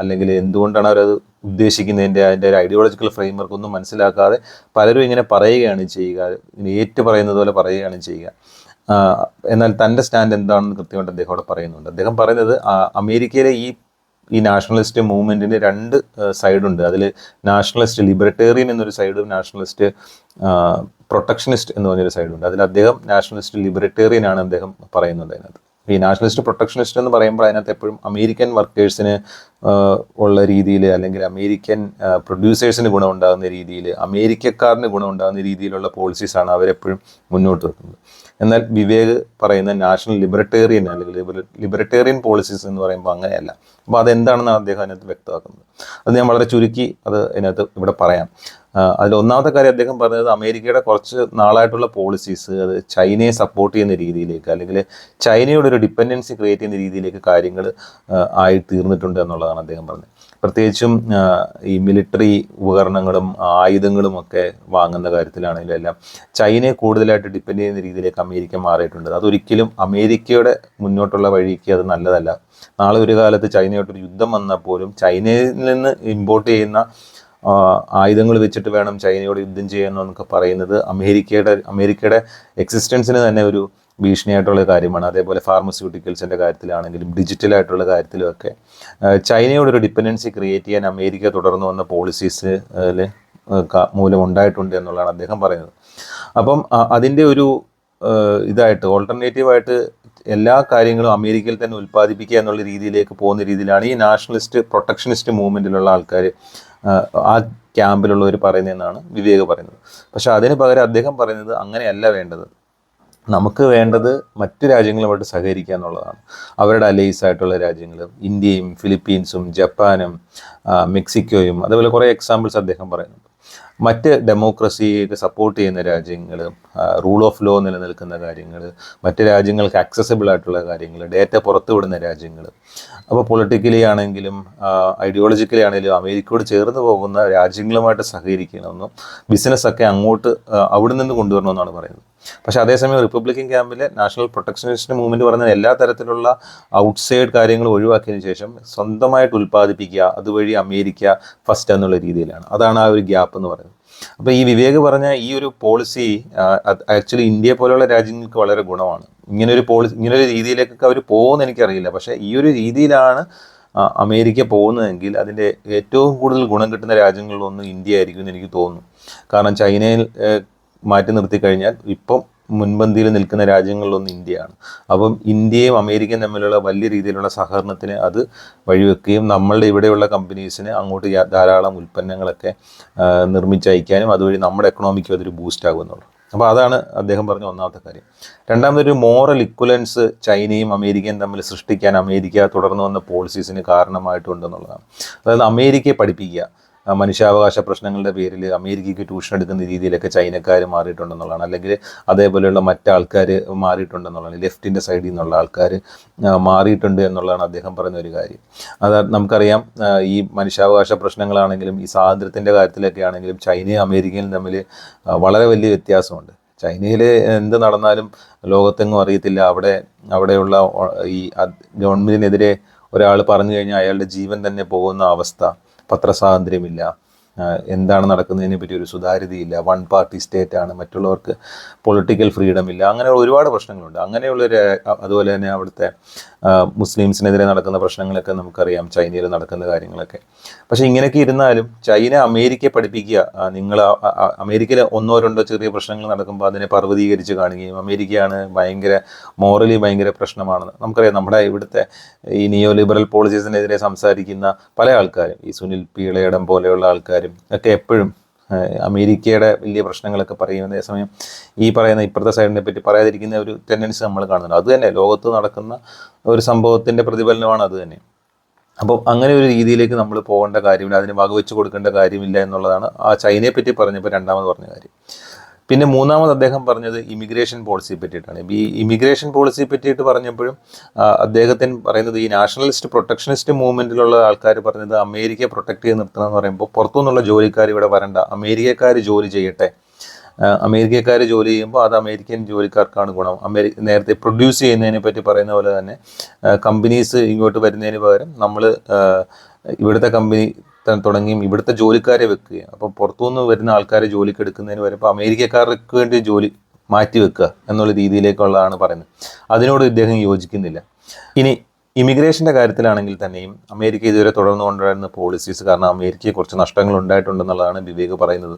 അല്ലെങ്കിൽ എന്തുകൊണ്ടാണ് അവരത് ഉദ്ദേശിക്കുന്നതിൻ്റെ അതിൻ്റെ ഒരു ഐഡിയോളജിക്കൽ ഫ്രെയിംവർക്ക് ഒന്നും മനസ്സിലാക്കാതെ പലരും ഇങ്ങനെ പറയുകയാണ് ചെയ്യുക, ഇങ്ങനെ ഏറ്റു പറയുന്നത് പോലെ പറയുകയാണ് ചെയ്യുക. എന്നാൽ തൻ്റെ സ്റ്റാൻഡ് എന്താണെന്ന് കൃത്യമായിട്ട് അദ്ദേഹം അവിടെ പറയുന്നുണ്ട്. അദ്ദേഹം പറയുന്നത് അമേരിക്കയിലെ ഈ നാഷണലിസ്റ്റ് മൂവ്മെൻറ്റിന് രണ്ട് സൈഡുണ്ട്. അതിൽ നാഷണലിസ്റ്റ് ലിബർട്ടേറിയൻ എന്നൊരു സൈഡും നാഷണലിസ്റ്റ് പ്രൊട്ടക്ഷനിസ്റ്റ് എന്ന് പറഞ്ഞൊരു സൈഡുണ്ട്. അതിൽ അദ്ദേഹം നാഷണലിസ്റ്റ് ലിബർട്ടേറിയൻ ആണ് അദ്ദേഹം പറയുന്നത്. അതിനകത്ത് ഈ നാഷണലിസ്റ്റ് പ്രൊട്ടക്ഷനിസ്റ്റ് എന്ന് പറയുമ്പോൾ അതിനകത്ത് എപ്പോഴും അമേരിക്കൻ വർക്കേഴ്സിന് ഉള്ള രീതിയിൽ, അല്ലെങ്കിൽ അമേരിക്കൻ പ്രൊഡ്യൂസേഴ്സിന് ഗുണമുണ്ടാകുന്ന രീതിയിൽ, അമേരിക്കക്കാരന് ഗുണമുണ്ടാകുന്ന രീതിയിലുള്ള പോളിസീസാണ് അവരെപ്പോഴും മുന്നോട്ട് വെക്കുന്നത്. എന്നാൽ വിവേക് പറയുന്ന നാഷണൽ ലിബർട്ടേറിയൻ അല്ലെങ്കിൽ ലിബർട്ടേറിയൻ പോളിസീസ് എന്ന് പറയുമ്പോൾ അങ്ങനെയല്ല. അപ്പോൾ അതെന്താണെന്ന് അദ്ദേഹം അതിനകത്ത് വ്യക്തമാക്കുന്നത്. അത് ഞാൻ വളരെ ചുരുക്കി അതിനകത്ത് ഇവിടെ പറയാം. അതിൽ ഒന്നാമത്തെ കാര്യം അദ്ദേഹം പറഞ്ഞത് അമേരിക്കയുടെ കുറച്ച് നാളായിട്ടുള്ള പോളിസീസ് അത് ചൈനയെ സപ്പോർട്ട് ചെയ്യുന്ന രീതിയിലേക്ക്, അല്ലെങ്കിൽ ചൈനയുടെ ഒരു ഡിപ്പെൻഡൻസി ക്രിയേറ്റ് ചെയ്യുന്ന രീതിയിലേക്ക് കാര്യങ്ങൾ ആയി തീർന്നിട്ടുണ്ട് എന്നുള്ളതാണ് അദ്ദേഹം പറഞ്ഞത്. പ്രത്യേകിച്ചും ഈ മിലിറ്ററി ഉപകരണങ്ങളും ആയുധങ്ങളും ഒക്കെ വാങ്ങുന്ന കാര്യത്തിലാണെങ്കിലും എല്ലാം ചൈനയെ കൂടുതലായിട്ട് ഡിപ്പെൻഡ് ചെയ്യുന്ന രീതിയിലേക്ക് അമേരിക്ക മാറിയിട്ടുണ്ട്. അതൊരിക്കലും അമേരിക്കയുടെ മുന്നോട്ടുള്ള വഴിക്ക് അത് നല്ലതല്ല. നാളെ ഒരു കാലത്ത് ചൈനയായിട്ടൊരു യുദ്ധം വന്നാൽ പോലും ചൈനയിൽ നിന്ന് ഇമ്പോർട്ട് ചെയ്യുന്ന ആയുധങ്ങൾ വെച്ചിട്ട് വേണം ചൈനയോട് യുദ്ധം ചെയ്യാമെന്നൊക്കെ പറയുന്നത് അമേരിക്കയുടെ എക്സിസ്റ്റൻസിന് തന്നെ ഒരു ഭീഷണിയായിട്ടുള്ള കാര്യമാണ്. അതേപോലെ ഫാർമസ്യൂട്ടിക്കൽസിൻ്റെ കാര്യത്തിലാണെങ്കിലും ഡിജിറ്റലായിട്ടുള്ള കാര്യത്തിലുമൊക്കെ ചൈനയോടൊരു ഡിപ്പെൻഡൻസി ക്രിയേറ്റ് ചെയ്യാൻ അമേരിക്ക തുടർന്നു വന്ന പോളിസീസ് മൂലം ഉണ്ടായിട്ടുണ്ട് എന്നുള്ളതാണ് അദ്ദേഹം പറയുന്നത്. അപ്പം അതിൻ്റെ ഒരു ഇതായിട്ട് ഓൾട്ടർനേറ്റീവായിട്ട് എല്ലാ കാര്യങ്ങളും അമേരിക്കയിൽ തന്നെ ഉൽപ്പാദിപ്പിക്കുക എന്നുള്ള രീതിയിലേക്ക് പോകുന്ന രീതിയിലാണ് ഈ നാഷണലിസ്റ്റ് പ്രൊട്ടക്ഷനിസ്റ്റ് മൂവ്മെൻറ്റിലുള്ള ആൾക്കാർ, ആ ക്യാമ്പിലുള്ളവർ പറയുന്നതെന്നാണ് വിവേക് പറയുന്നത്. പക്ഷേ അതിന് പകരം അദ്ദേഹം പറയുന്നത് അങ്ങനെയല്ല വേണ്ടത്. നമുക്ക് വേണ്ടത് മറ്റു രാജ്യങ്ങളുമായിട്ട് സഹകരിക്കുക എന്നുള്ളതാണ്. അവരുടെ അലൈസ് ആയിട്ടുള്ള രാജ്യങ്ങൾ ഇന്ത്യയും ഫിലിപ്പീൻസും ജപ്പാനും മെക്സിക്കോയും അതേപോലെ കുറേ എക്സാമ്പിൾസ് അദ്ദേഹം പറയുന്നുണ്ട്. മറ്റ് ഡെമോക്രസിയെ സപ്പോർട്ട് ചെയ്യുന്ന രാജ്യങ്ങൾ, റൂൾ ഓഫ് ലോ നിലനിൽക്കുന്ന കാര്യങ്ങൾ, മറ്റ് രാജ്യങ്ങൾക്ക് ആക്സസിബിൾ ആയിട്ടുള്ള കാര്യങ്ങൾ, ഡേറ്റ പുറത്തുവിടുന്ന രാജ്യങ്ങൾ, അപ്പോൾ പൊളിറ്റിക്കലി ആണെങ്കിലും ഐഡിയോളജിക്കലി ആണെങ്കിലും അമേരിക്കയോട് ചേർന്ന് പോകുന്ന രാജ്യങ്ങളുമായിട്ട് സഹകരിക്കണമെന്നും ബിസിനസ്സൊക്കെ അങ്ങോട്ട് അവിടെ നിന്ന് കൊണ്ടുവരണമെന്നാണ് പറയുന്നത്. പക്ഷേ അതേസമയം റിപ്പബ്ലിക്കൻ ക്യാമ്പിലെ നാഷണൽ പ്രൊട്ടക്ഷനിസ്റ്റ് മൂവ്മെൻറ്റ് പറയുന്ന എല്ലാ തരത്തിലുള്ള ഔട്ട്സൈഡ് കാര്യങ്ങൾ ഒഴിവാക്കിയതിന് ശേഷം സ്വന്തമായിട്ട് ഉൽപ്പാദിപ്പിക്കുക, അതുവഴി അമേരിക്ക ഫസ്റ്റ് എന്നുള്ള രീതിയിലാണ്. അതാണ് ആ ഒരു ഗ്യാപ്പ് എന്ന് പറയുന്നത്. അപ്പോൾ ഈ വിവേക് പറഞ്ഞ ഈ ഒരു പോളിസി ആക്ച്വലി ഇന്ത്യയെ പോലെയുള്ള രാജ്യങ്ങൾക്ക് വളരെ ഗുണമാണ്. ഇങ്ങനൊരു രീതിയിലേക്കൊക്കെ അവർ പോകുമെന്ന് എനിക്കറിയില്ല. പക്ഷേ ഈ ഒരു രീതിയിലാണ് അമേരിക്ക പോകുന്നതെങ്കിൽ അതിൻ്റെ ഏറ്റവും കൂടുതൽ ഗുണം കിട്ടുന്ന രാജ്യങ്ങളിലൊന്നും ഇന്ത്യ ആയിരിക്കും എന്ന് എനിക്ക് തോന്നുന്നു. കാരണം ചൈനയിൽ മാറ്റി നിർത്തിക്കഴിഞ്ഞാൽ ഇപ്പം മുൻപന്തിയിൽ നിൽക്കുന്ന രാജ്യങ്ങളിലൊന്നും ഇന്ത്യയാണ്. അപ്പം ഇന്ത്യയും അമേരിക്കയും തമ്മിലുള്ള വലിയ രീതിയിലുള്ള സഹകരണത്തിന് അത് വഴിവെക്കുകയും നമ്മളുടെ ഇവിടെയുള്ള കമ്പനീസിന് അങ്ങോട്ട് ധാരാളം ഉൽപ്പന്നങ്ങളൊക്കെ നിർമ്മിച്ചയക്കാനും അതുവഴി നമ്മുടെ എക്കണോമിക്കും അതൊരു ബൂസ്റ്റ് ആകുമെന്നുള്ളൂ. അപ്പോൾ അതാണ് അദ്ദേഹം പറഞ്ഞ ഒന്നാമത്തെ കാര്യം. രണ്ടാമതൊരു മോറൽ ഇക്വലൻസ് ചൈനയും അമേരിക്കയും തമ്മിൽ സൃഷ്ടിക്കാൻ അമേരിക്ക തുടർന്ന് വന്ന പോളിസീസിന് കാരണമായിട്ടുണ്ടെന്നുള്ളതാണ്. അതായത് അമേരിക്കയെ പഠിപ്പിക്കുക, മനുഷ്യാവകാശ പ്രശ്നങ്ങളുടെ പേരിൽ അമേരിക്കയ്ക്ക് ട്യൂഷൻ എടുക്കുന്ന രീതിയിലൊക്കെ ചൈനക്കാർ മാറിയിട്ടുണ്ടെന്നുള്ളതാണ്. അല്ലെങ്കിൽ അതേപോലെയുള്ള മറ്റാൾക്കാർ മാറിയിട്ടുണ്ടെന്നുള്ളതാണ്. ലെഫ്റ്റിൻ്റെ സൈഡിൽ നിന്നുള്ള ആൾക്കാർ മാറിയിട്ടുണ്ട് എന്നുള്ളതാണ് അദ്ദേഹം പറയുന്ന ഒരു കാര്യം. അത് നമുക്കറിയാം. ഈ മനുഷ്യാവകാശ പ്രശ്നങ്ങളാണെങ്കിലും ഈ സ്വാതന്ത്ര്യത്തിൻ്റെ കാര്യത്തിലൊക്കെ ആണെങ്കിലും ചൈനയും അമേരിക്കയും തമ്മിൽ വളരെ വലിയ വ്യത്യാസമുണ്ട്. ചൈനയിൽ എന്ത് നടന്നാലും ലോകത്തെങ്ങും അറിയത്തില്ല. അവിടെയുള്ള ഈ ഗവൺമെൻറ്റിനെതിരെ ഒരാൾ പറഞ്ഞു കഴിഞ്ഞാൽ അയാളുടെ ജീവൻ തന്നെ പോകുന്ന അവസ്ഥ. പത്രസ്വാതന്ത്ര്യമില്ല, എന്താണ് നടക്കുന്നതിനെ പറ്റി ഒരു സുതാര്യതയില്ല, വൺ പാർട്ടി സ്റ്റേറ്റാണ്, മറ്റുള്ളവർക്ക് പൊളിറ്റിക്കൽ ഫ്രീഡം ഇല്ല, അങ്ങനെയുള്ള ഒരുപാട് പ്രശ്നങ്ങളുണ്ട്. അങ്ങനെയുള്ളൊരു അതുപോലെ തന്നെ അവിടുത്തെ മുസ്ലിംസിനെതിരെ നടക്കുന്ന പ്രശ്നങ്ങളൊക്കെ നമുക്കറിയാം, ചൈനയിൽ നടക്കുന്ന കാര്യങ്ങളൊക്കെ. പക്ഷേ ഇങ്ങനെയൊക്കെ ഇരുന്നാലും ചൈന അമേരിക്കയെ പഠിപ്പിക്കുക, നിങ്ങൾ അമേരിക്കയിൽ ഒന്നോ രണ്ടോ ചെറിയ പ്രശ്നങ്ങൾ നടക്കുമ്പോൾ അതിനെ പർവ്വതീകരിച്ച് കാണുകയും അമേരിക്കയാണ് മോറലി ഭയങ്കര പ്രശ്നമാണെന്ന് നമുക്കറിയാം. നമ്മുടെ ഇവിടുത്തെ ഈ നിയോ ലിബറൽ പോളിസീസിനെതിരെ സംസാരിക്കുന്ന പല ആൾക്കാരും, ഈ സുനിൽ പീളയിടം പോലെയുള്ള ആൾക്കാരും ഒക്കെ എപ്പോഴും അമേരിക്കയുടെ വലിയ പ്രശ്നങ്ങളൊക്കെ പറയും. അതേസമയം ഈ പറയുന്ന ഇപ്പുറത്തെ സൈഡിനെ പറ്റി പറയാതിരിക്കുന്ന ഒരു ടെൻഡൻസി നമ്മൾ കാണുന്നുണ്ട്. അത് തന്നെ ലോകത്ത് നടക്കുന്ന ഒരു സംഭവത്തിൻ്റെ പ്രതിഫലനമാണ് അത് തന്നെ. അപ്പം അങ്ങനെ ഒരു രീതിയിലേക്ക് നമ്മൾ പോകേണ്ട കാര്യമില്ല, അതിന് വകവെച്ച് കൊടുക്കേണ്ട കാര്യമില്ല എന്നുള്ളതാണ് ആ ചൈനയെ പറ്റി പറഞ്ഞപ്പോൾ രണ്ടാമത് പറഞ്ഞ കാര്യം. പിന്നെ മൂന്നാമത് അദ്ദേഹം പറഞ്ഞത് ഇമിഗ്രേഷൻ പോളിസിയെ പറ്റിയിട്ടാണ്. ഈ ഇമിഗ്രേഷൻ പോളിസിയെ പറ്റിയിട്ട് പറഞ്ഞപ്പോഴും അദ്ദേഹത്തിന് പറയുന്നത് ഈ നാഷണലിസ്റ്റ് പ്രൊട്ടക്ഷനിസ്റ്റ് മൂവ്മെൻറ്റിലുള്ള ആൾക്കാർ പറഞ്ഞത് അമേരിക്കയെ പ്രൊട്ടക്ട് ചെയ്ത് നിർത്തണം എന്ന് പറയുമ്പോൾ പുറത്തുനിന്നുള്ള ജോലിക്കാർ ഇവിടെ വരണ്ട, അമേരിക്കക്കാർ ജോലി ചെയ്യട്ടെ, അമേരിക്കക്കാർ ജോലി ചെയ്യുമ്പോൾ അത് അമേരിക്കൻ ജോലിക്കാർക്കാണ് ഗുണം. നേരത്തെ പ്രൊഡ്യൂസ് ചെയ്യുന്നതിനെ പറ്റി പറയുന്ന പോലെ തന്നെ കമ്പനീസ് ഇങ്ങോട്ട് വരുന്നതിന് പകരം നമ്മൾ ഇവിടുത്തെ കമ്പനി തുടങ്ങിയും ഇവിടുത്തെ ജോലിക്കാരെ വെക്കുകയും, അപ്പോൾ പുറത്തുനിന്ന് വരുന്ന ആൾക്കാരെ ജോലിക്ക് എടുക്കുന്നതിന് പകരം ഇപ്പോൾ അമേരിക്കക്കാർക്ക് വേണ്ടി ജോലി മാറ്റി വെക്കുക എന്നുള്ള രീതിയിലേക്കുള്ളതാണ് പറയുന്നത്. അതിനോട് ഇദ്ദേഹം യോജിക്കുന്നില്ല. ഇനി ഇമിഗ്രേഷൻ്റെ കാര്യത്തിലാണെങ്കിൽ തന്നെയും അമേരിക്ക ഇതുവരെ തുടർന്നു കൊണ്ടുവരുന്ന പോളിസീസ് കാരണം അമേരിക്കയെ കുറച്ച് നഷ്ടങ്ങൾ ഉണ്ടായിട്ടുണ്ടെന്നുള്ളതാണ് വിവേക് പറയുന്നത്.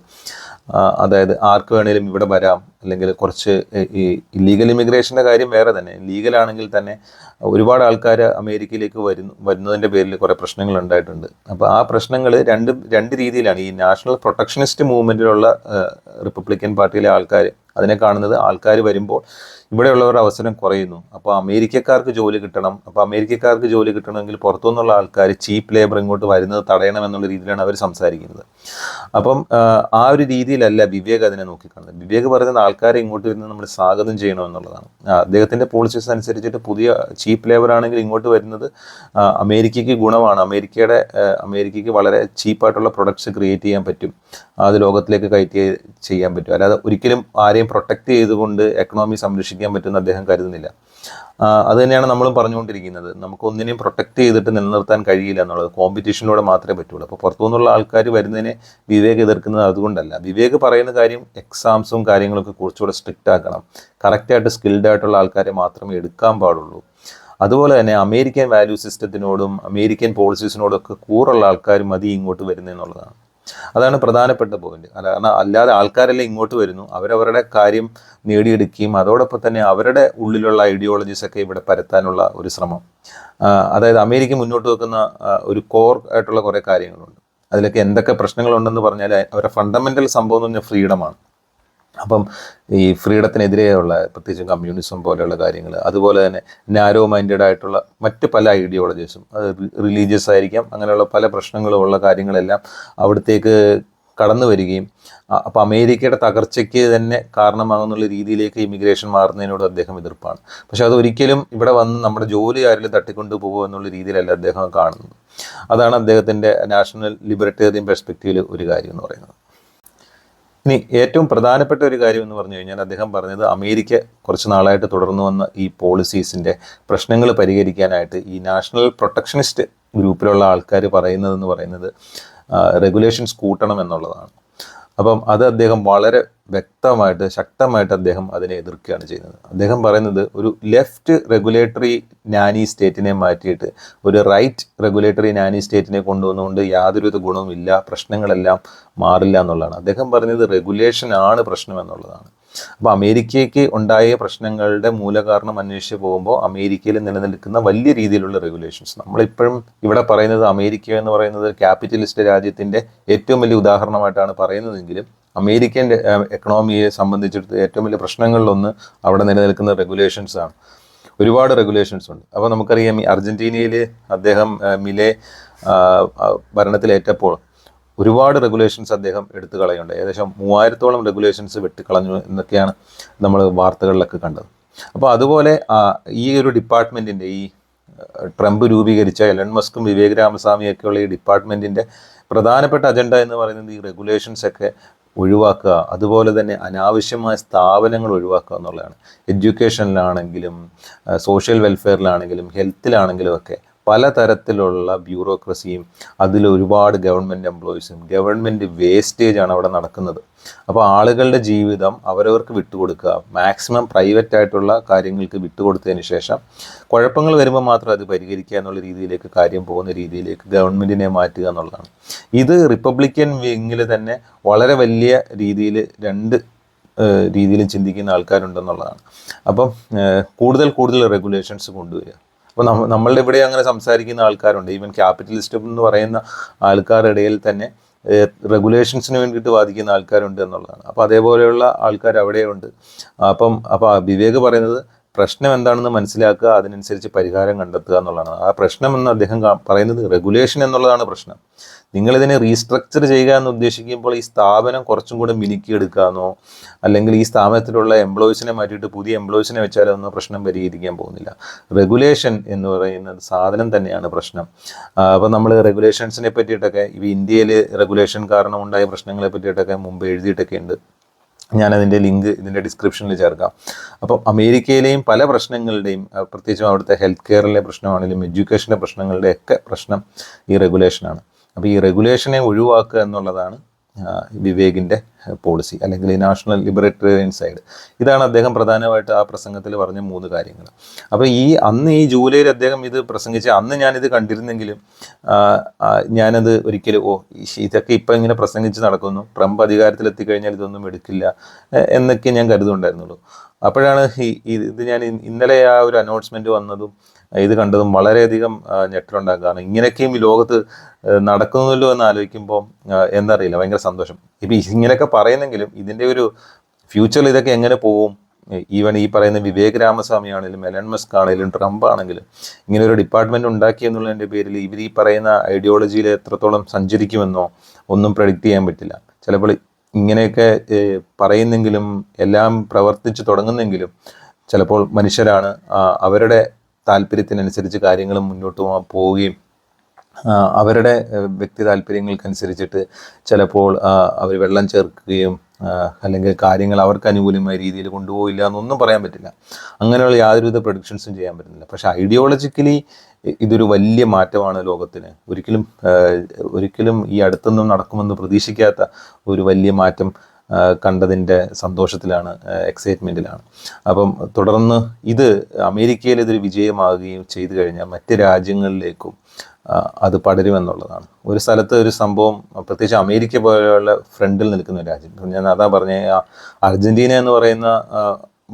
അതായത് ആർക്ക് വേണേലും ഇവിടെ വരാം, അല്ലെങ്കിൽ കുറച്ച് ഈ ഇല്ലീഗൽ ഇമിഗ്രേഷൻ്റെ കാര്യം വേറെ തന്നെ. ലീഗലാണെങ്കിൽ തന്നെ ഒരുപാട് ആൾക്കാർ അമേരിക്കയിലേക്ക് വരുന്നതിൻ്റെ പേരിൽ കുറേ പ്രശ്നങ്ങൾ ഉണ്ടായിട്ടുണ്ട്. അപ്പോൾ ആ പ്രശ്നങ്ങൾ രണ്ട് രീതിയിലാണ്. ഈ നാഷണൽ പ്രൊട്ടക്ഷനിസ്റ്റ് മൂവ്മെൻറ്റിലുള്ള റിപ്പബ്ലിക്കൻ പാർട്ടിയിലെ ആൾക്കാർ അതിനെ കാണുന്നത്, ആൾക്കാർ വരുമ്പോൾ ഇവിടെയുള്ളവരുടെ അവസരം കുറയുന്നു, അപ്പോൾ അമേരിക്കക്കാർക്ക് ജോലി കിട്ടണം, അപ്പോൾ അമേരിക്കക്കാർക്ക് ജോലി കിട്ടണമെങ്കിൽ പുറത്തുനിന്നുള്ള ആൾക്കാർ ചീപ്പ് ലേബർ ഇങ്ങോട്ട് വരുന്നത് തടയണം എന്നുള്ള രീതിയിലാണ് അവർ സംസാരിക്കുന്നത്. അപ്പം ആ ഒരു രീതിയിലല്ല വിവേക് അതിനെ നോക്കിക്കാണുന്നത്. വിവേക് പറയുന്നത് ആൾക്കാരെ ഇങ്ങോട്ട് വരുന്നത് നമ്മൾ സ്വാഗതം ചെയ്യണമെന്നുള്ളതാണ്. അദ്ദേഹത്തിൻ്റെ പോളിസീസ് അനുസരിച്ചിട്ട് പുതിയ ചീപ്പ് ലേബർ ആണെങ്കിൽ ഇങ്ങോട്ട് വരുന്നത് അമേരിക്കയ്ക്ക് ഗുണമാണ്. അമേരിക്കയ്ക്ക് വളരെ ചീപ്പായിട്ടുള്ള പ്രൊഡക്ട്സ് ക്രിയേറ്റ് ചെയ്യാൻ പറ്റും, അത് ലോകത്തിലേക്ക് കയറ്റി ചെയ്യാൻ പറ്റും. അല്ലാതെ ഒരിക്കലും ആരെയും പ്രൊട്ടക്റ്റ് ചെയ്തുകൊണ്ട് എക്കണോമി സംരക്ഷിക്കാൻ പറ്റുമെന്ന് അദ്ദേഹം കരുതുന്നില്ല. അത് തന്നെയാണ് നമ്മളും പറഞ്ഞുകൊണ്ടിരിക്കുന്നത്. നമുക്ക് ഒന്നിനെയും പ്രൊട്ടക്റ്റ് ചെയ്തിട്ട് നിലനിർത്താൻ കഴിയില്ല എന്നുള്ളത്, കോമ്പറ്റീഷനിലൂടെ മാത്രമേ പറ്റുള്ളൂ. അപ്പോൾ പുറത്തുനിന്നുള്ള ആൾക്കാർ വരുന്നതിനെ വിവേക് എതിർക്കുന്നത് അതുകൊണ്ടല്ല. വിവേക് പറയുന്ന കാര്യം എക്സാംസും കാര്യങ്ങളൊക്കെ കുറച്ചുകൂടെ സ്ട്രിക്റ്റ് ആക്കണം, കറക്റ്റായിട്ട് സ്കിൽഡ് ആയിട്ടുള്ള ആൾക്കാരെ മാത്രമേ എടുക്കാൻ പാടുള്ളൂ. അതുപോലെ തന്നെ അമേരിക്കൻ വാല്യൂ സിസ്റ്റത്തിനോടും അമേരിക്കൻ പോളിസീസിനോടും ഒക്കെ കൂറുള്ള ആൾക്കാർ മതി ഇങ്ങോട്ട് വരുന്നതെന്നുള്ളതാണ്. അതാണ് പ്രധാനപ്പെട്ട പോയിന്റ്. അല്ലാതെ ആൾക്കാരെല്ലാം ഇങ്ങോട്ട് വരുന്നു, അവരവരുടെ കാര്യം നേടിയെടുക്കുകയും അതോടൊപ്പം തന്നെ അവരുടെ ഉള്ളിലുള്ള ഐഡിയോളജീസ് ഒക്കെ ഇവിടെ പരത്താനുള്ള ഒരു ശ്രമം. അതായത് അമേരിക്ക മുന്നോട്ട് വെക്കുന്ന ഒരു കോർ ആയിട്ടുള്ള കുറേ കാര്യങ്ങളുണ്ട്. അതിലൊക്കെ എന്തൊക്കെ പ്രശ്നങ്ങളുണ്ടെന്ന് പറഞ്ഞാൽ അവരുടെ ഫണ്ടമെൻ്റൽ സംഭവം എന്ന് പറഞ്ഞാൽ ഫ്രീഡമാണ്. അപ്പം ഈ ഫ്രീഡത്തിനെതിരെയുള്ള പ്രത്യേകിച്ചും കമ്മ്യൂണിസം പോലെയുള്ള കാര്യങ്ങൾ, അതുപോലെ തന്നെ നാരോ മൈൻഡഡ് ആയിട്ടുള്ള മറ്റ് പല ഐഡിയോളജീസും, അത് റിലീജിയസ് ആയിരിക്കാം, അങ്ങനെയുള്ള പല പ്രശ്നങ്ങളുമുള്ള കാര്യങ്ങളെല്ലാം അവിടത്തേക്ക് കടന്നു വരികയും അപ്പോൾ അമേരിക്കയുടെ തകർച്ചയ്ക്ക് തന്നെ കാരണമാകുന്നുള്ള രീതിയിലേക്ക് ഇമിഗ്രേഷൻ മാറുന്നതിനോട് അദ്ദേഹം എതിർപ്പാണ്. പക്ഷെ അതൊരിക്കലും ഇവിടെ വന്ന് നമ്മുടെ ജോലി ആരെങ്കിലും തട്ടിക്കൊണ്ടു പോകുക എന്നുള്ള രീതിയിലല്ല അദ്ദേഹം കാണുന്നത്. അതാണ് അദ്ദേഹത്തിൻ്റെ നാഷണൽ ലിബർട്ടേറിയൻ പെർസ്പെക്റ്റീവിൽ ഒരു കാര്യം എന്ന് പറയുന്നത്. ഇനി ഏറ്റവും പ്രധാനപ്പെട്ട ഒരു കാര്യം എന്ന് പറഞ്ഞു കഴിഞ്ഞാൽ അദ്ദേഹം പറഞ്ഞത് അമേരിക്ക കുറച്ച് നാളായിട്ട് തുടർന്നു വന്ന ഈ പോളിസീസിൻ്റെ പ്രശ്നങ്ങൾ പരിഹരിക്കാനായിട്ട് ഈ നാഷണൽ പ്രൊട്ടക്ഷനിസ്റ്റ് ഗ്രൂപ്പിലുള്ള ആൾക്കാർ പറയുന്നത് റെഗുലേഷൻസ് കൂട്ടണം എന്നുള്ളതാണ്. അപ്പം അത് അദ്ദേഹം വളരെ വ്യക്തമായിട്ട് ശക്തമായിട്ട് അദ്ദേഹം അതിനെ എതിർക്കുകയാണ് ചെയ്യുന്നത്. അദ്ദേഹം പറയുന്നത് ഒരു ലെഫ്റ്റ് റെഗുലേറ്ററി നാനി സ്റ്റേറ്റിനെ മാറ്റിയിട്ട് ഒരു റൈറ്റ് റെഗുലേറ്ററി നാനി സ്റ്റേറ്റിനെ കൊണ്ടുവന്നുകൊണ്ട് യാതൊരുവിധ ഗുണവുമില്ല, പ്രശ്നങ്ങളെല്ലാം മാറില്ല എന്നുള്ളതാണ്. അദ്ദേഹം പറഞ്ഞത് റെഗുലേഷൻ ആണ് പ്രശ്നം എന്നുള്ളതാണ്. അപ്പോൾ അമേരിക്കയ്ക്ക് ഉണ്ടായ പ്രശ്നങ്ങളുടെ മൂലകാരണം അന്വേഷിച്ച് പോകുമ്പോൾ അമേരിക്കയിൽ നിലനിൽക്കുന്ന വലിയ രീതിയിലുള്ള റെഗുലേഷൻസ്, നമ്മളിപ്പോഴും ഇവിടെ പറയുന്നത് അമേരിക്ക എന്ന് പറയുന്നത് ക്യാപിറ്റലിസ്റ്റ് രാജ്യത്തിൻ്റെ ഏറ്റവും വലിയ ഉദാഹരണമായിട്ടാണ് പറയുന്നതെങ്കിലും അമേരിക്കൻ എക്കണോമിയെ സംബന്ധിച്ചിടത്ത് ഏറ്റവും വലിയ പ്രശ്നങ്ങളിലൊന്ന് അവിടെ നിലനിൽക്കുന്ന റെഗുലേഷൻസ് ആണ്. ഒരുപാട് റെഗുലേഷൻസ് ഉണ്ട്. അപ്പോൾ നമുക്കറിയാം ഈ അർജന്റീനയിൽ അദ്ദേഹം മിലെ ഭരണത്തിലേറ്റപ്പോൾ ഒരുപാട് റെഗുലേഷൻസ് അദ്ദേഹം എടുത്തു കളയുണ്ട്. ഏകദേശം 3000-ഓളം റെഗുലേഷൻസ് വെട്ടിക്കളഞ്ഞു എന്നൊക്കെയാണ് നമ്മൾ വാർത്തകളിലൊക്കെ കണ്ടത്. അപ്പോൾ അതുപോലെ ഈ ഒരു ഡിപ്പാർട്ട്മെൻറ്റിൻ്റെ ഈ ട്രംപ് രൂപീകരിച്ച എലൺ മസ്കും വിവേക് രാമസ്വാമിയൊക്കെയുള്ള ഈ ഡിപ്പാർട്ട്മെൻറ്റിൻ്റെ പ്രധാനപ്പെട്ട അജണ്ട എന്ന് പറയുന്നത് ഈ റെഗുലേഷൻസൊക്കെ ഒഴിവാക്കുക, അതുപോലെ തന്നെ അനാവശ്യമായ സ്ഥാപനങ്ങൾ ഒഴിവാക്കുക എന്നുള്ളതാണ്. എഡ്യൂക്കേഷനിലാണെങ്കിലും സോഷ്യൽ വെൽഫെയറിലാണെങ്കിലും ഹെൽത്തിലാണെങ്കിലും ഒക്കെ പലതരത്തിലുള്ള ബ്യൂറോക്രസിയും അതിൽ ഒരുപാട് ഗവൺമെൻറ് എംപ്ലോയീസും ഗവൺമെൻറ് വേസ്റ്റേജാണ് അവിടെ നടക്കുന്നത്. അപ്പോൾ ആളുകളുടെ ജീവിതം അവരവർക്ക് വിട്ടുകൊടുക്കുക, മാക്സിമം പ്രൈവറ്റ് ആയിട്ടുള്ള കാര്യങ്ങൾക്ക് വിട്ടുകൊടുത്തതിന് ശേഷം കുഴപ്പങ്ങൾ വരുമ്പോൾ മാത്രം അത് പരിഹരിക്കുക എന്നുള്ള രീതിയിലേക്ക് കാര്യം പോകുന്ന രീതിയിലേക്ക് ഗവൺമെൻറ്റിനെ മാറ്റുക എന്നുള്ളതാണ്. ഇത് റിപ്പബ്ലിക്കൻ വിങ്ങിൽ തന്നെ വളരെ വലിയ രീതിയിൽ രണ്ട് രീതിയിലും ചിന്തിക്കുന്ന ആൾക്കാരുണ്ടെന്നുള്ളതാണ്. അപ്പം കൂടുതൽ റെഗുലേഷൻസ് കൊണ്ടുവരിക. അപ്പോൾ നമ്മളുടെ ഇവിടെ അങ്ങനെ സംസാരിക്കുന്ന ആൾക്കാരുണ്ട്. ഈവൻ ക്യാപിറ്റലിസ്റ്റ് എന്ന് പറയുന്ന ആൾക്കാരുടെ ഇടയിൽ തന്നെ റെഗുലേഷൻസിന് വേണ്ടിയിട്ട് വാദിക്കുന്ന ആൾക്കാരുണ്ട് എന്നുള്ളതാണ്. അപ്പോൾ അതേപോലെയുള്ള ആൾക്കാർ അവിടെയുണ്ട്. അപ്പോൾ വിവേക് പറയുന്നത് പ്രശ്നം എന്താണെന്ന് മനസ്സിലാക്കുക, അതിനനുസരിച്ച് പരിഹാരം കണ്ടെത്തുക എന്നുള്ളതാണ്. ആ പ്രശ്നം എന്ന് അദ്ദേഹം പറയുന്നത് റെഗുലേഷൻ എന്നുള്ളതാണ് പ്രശ്നം. നിങ്ങളിതിനെ റീസ്ട്രക്ചർ ചെയ്യുക എന്ന് ഉദ്ദേശിക്കുമ്പോൾ ഈ സ്ഥാപനം കുറച്ചും കൂടെ മിനുക്കിയെടുക്കാമെന്നോ അല്ലെങ്കിൽ ഈ സ്ഥാപനത്തിലുള്ള എംപ്ലോയീസിനെ മാറ്റിയിട്ട് പുതിയ എംപ്ലോയീസിനെ വെച്ചാലോ ഒന്നും പ്രശ്നം പരിഹരിക്കാൻ പോകുന്നില്ല. റെഗുലേഷൻ എന്ന് പറയുന്നത് സാധനം തന്നെയാണ് പ്രശ്നം. അപ്പോൾ നമ്മൾ റെഗുലേഷൻസിനെ പറ്റിയിട്ടൊക്കെ ഈ ഇന്ത്യയിൽ റെഗുലേഷൻ കാരണം ഉണ്ടായ പ്രശ്നങ്ങളെ പറ്റിയിട്ടൊക്കെ മുമ്പ് എഴുതിയിട്ടൊക്കെ ഉണ്ട്. ഞാനതിൻ്റെ ലിങ്ക് ഇതിൻ്റെ ഡിസ്ക്രിപ്ഷനിൽ ചേർക്കാം. അപ്പം അമേരിക്കയിലെയും പല പ്രശ്നങ്ങളുടെയും, പ്രത്യേകിച്ചും അവിടുത്തെ ഹെൽത്ത് കെയറിലെ പ്രശ്നമാണെങ്കിലും എഡ്യൂക്കേഷൻ്റെ പ്രശ്നങ്ങളുടെയൊക്കെ പ്രശ്നം ഈ റെഗുലേഷനാണ്. അപ്പോൾ ഈ റെഗുലേഷനെ ഒഴിവാക്കുക എന്നുള്ളതാണ് വിവേകിൻ്റെ പോളിസി, അല്ലെങ്കിൽ ഈ നാഷണൽ ലിബറേറ്റേറിയൻ സൈഡ്. ഇതാണ് അദ്ദേഹം പ്രധാനമായിട്ട് ആ പ്രസംഗത്തിൽ പറഞ്ഞ 3 കാര്യങ്ങൾ. അപ്പോൾ അന്ന് ഈ ജൂലൈയിൽ അദ്ദേഹം ഇത് പ്രസംഗിച്ച അന്ന് ഞാനിത് കണ്ടിരുന്നെങ്കിലും ഞാനത് ഒരിക്കലും ഇതൊക്കെ ഇപ്പം ഇങ്ങനെ പ്രസംഗിച്ച് നടക്കുന്നു, ട്രംപ് അധികാരത്തിലെത്തിക്കഴിഞ്ഞാൽ ഇതൊന്നും എടുക്കില്ല എന്നൊക്കെ ഞാൻ കരുതുന്നുണ്ടായിരുന്നുള്ളൂ. അപ്പോഴാണ് ഇത് ഞാൻ ഇന്നലെ ആ ഒരു അനൗൺസ്മെൻറ്റ് വന്നതും ഇത് കണ്ടതും വളരെയധികം ഞെട്ടലുണ്ടാകും. കാരണം ഇങ്ങനെയൊക്കെയും ഈ ലോകത്ത് നടക്കുന്നുള്ളൂ എന്ന് ആലോചിക്കുമ്പോൾ എന്നറിയില്ല, ഭയങ്കര സന്തോഷം. ഇപ്പം ഇങ്ങനെയൊക്കെ പറയുന്നെങ്കിലും ഇതിൻ്റെ ഒരു ഫ്യൂച്ചറിൽ ഇതൊക്കെ എങ്ങനെ പോകും, ഈവൻ ഈ പറയുന്ന വിവേക് രാമസ്വാമി ആണെങ്കിലും എലൺ മസ്ക് ആണെങ്കിലും ട്രംപ് ആണെങ്കിലും ഇങ്ങനെ ഒരു ഡിപ്പാർട്ട്മെൻറ്റ് ഉണ്ടാക്കി എന്നുള്ളതിൻ്റെ പേരിൽ ഇവർ ഈ പറയുന്ന ഐഡിയോളജിയിൽ എത്രത്തോളം സഞ്ചരിക്കുമെന്നോ ഒന്നും പ്രെഡിക്റ്റ് ചെയ്യാൻ പറ്റില്ല. ചിലപ്പോൾ ഇങ്ങനെയൊക്കെ പറയുന്നെങ്കിലും എല്ലാം പ്രവർത്തിച്ച് തുടങ്ങുന്നെങ്കിലും ചിലപ്പോൾ മനുഷ്യരാണ്, അവരുടെ താല്പര്യത്തിനനുസരിച്ച് കാര്യങ്ങൾ മുന്നോട്ട് പോവുകയും അവരുടെ വ്യക്തി താല്പര്യങ്ങൾക്കനുസരിച്ചിട്ട് ചിലപ്പോൾ അവർ വെള്ളം ചേർക്കുകയും അല്ലെങ്കിൽ കാര്യങ്ങൾ അവർക്ക് അനുകൂലമായ രീതിയിൽ കൊണ്ടുപോയില്ല എന്നൊന്നും പറയാൻ പറ്റില്ല. അങ്ങനെയുള്ള യാതൊരുവിധ പ്രഡിക്ഷൻസും ചെയ്യാൻ പറ്റുന്നില്ല. പക്ഷേ ഐഡിയോളജിക്കലി ഇതൊരു വലിയ മാറ്റമാണ് ലോകത്തിന്. ഒരിക്കലും ഈ അടുത്തൊന്നും നടക്കുമെന്ന് പ്രതീക്ഷിക്കാത്ത ഒരു വലിയ മാറ്റം കണ്ടതിൻ്റെ സന്തോഷത്തിലാണ്, എക്സൈറ്റ്മെൻറ്റിലാണ്. അപ്പം തുടർന്ന് ഇത് അമേരിക്കയിൽ ഇതൊരു വിജയമാകുകയും ചെയ്തു കഴിഞ്ഞാൽ മറ്റ് രാജ്യങ്ങളിലേക്കും അത് പടരുമെന്നുള്ളതാണ്. ഒരു സ്ഥലത്ത് ഒരു സംഭവം, പ്രത്യേകിച്ച് അമേരിക്ക പോലെയുള്ള ഫ്രണ്ടിൽ നിൽക്കുന്ന രാജ്യം, ഞാൻ അതാ പറഞ്ഞ അർജന്റീന എന്ന് പറയുന്ന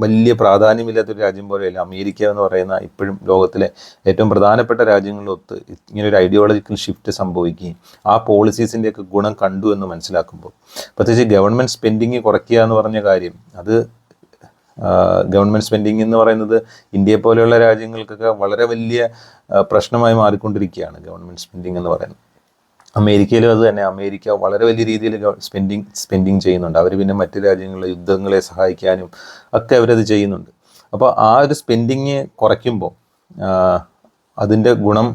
വലിയ പ്രാധാന്യമില്ലാത്തൊരു രാജ്യം പോലെയല്ല അമേരിക്ക എന്ന് പറയുന്ന ഇപ്പോഴും ലോകത്തിലെ ഏറ്റവും പ്രധാനപ്പെട്ട രാജ്യങ്ങളിലൊത്ത് ഇങ്ങനൊരു ഐഡിയോളജിക്കൽ ഷിഫ്റ്റ് സംഭവിക്കുകയും ആ പോളിസീസിൻ്റെയൊക്കെ ഗുണം കണ്ടു എന്ന് മനസ്സിലാക്കുമ്പോൾ, പ്രത്യേകിച്ച് ഗവൺമെൻറ് സ്പെൻഡിങ് കുറയ്ക്കുക എന്ന് പറഞ്ഞ കാര്യം, അത് ഗവൺമെൻറ് സ്പെൻഡിങ് എന്ന് പറയുന്നത് ഇന്ത്യയെ പോലെയുള്ള രാജ്യങ്ങൾക്കൊക്കെ വളരെ വലിയ പ്രശ്നമായി മാറിക്കൊണ്ടിരിക്കുകയാണ് ഗവൺമെൻറ് സ്പെൻഡിങ് എന്ന് പറയുന്നത്. അമേരിക്കയിലും അത് തന്നെ. അമേരിക്ക വളരെ വലിയ രീതിയിൽ സ്പെൻഡിങ് ചെയ്യുന്നുണ്ട്. അവർ പിന്നെ മറ്റ് രാജ്യങ്ങളിലെ യുദ്ധങ്ങളെ സഹായിക്കാനും ഒക്കെ അവരത് ചെയ്യുന്നുണ്ട്. അപ്പോൾ ആ ഒരു സ്പെൻഡിങ് കുറയ്ക്കുമ്പോൾ അതിൻ്റെ ഗുണം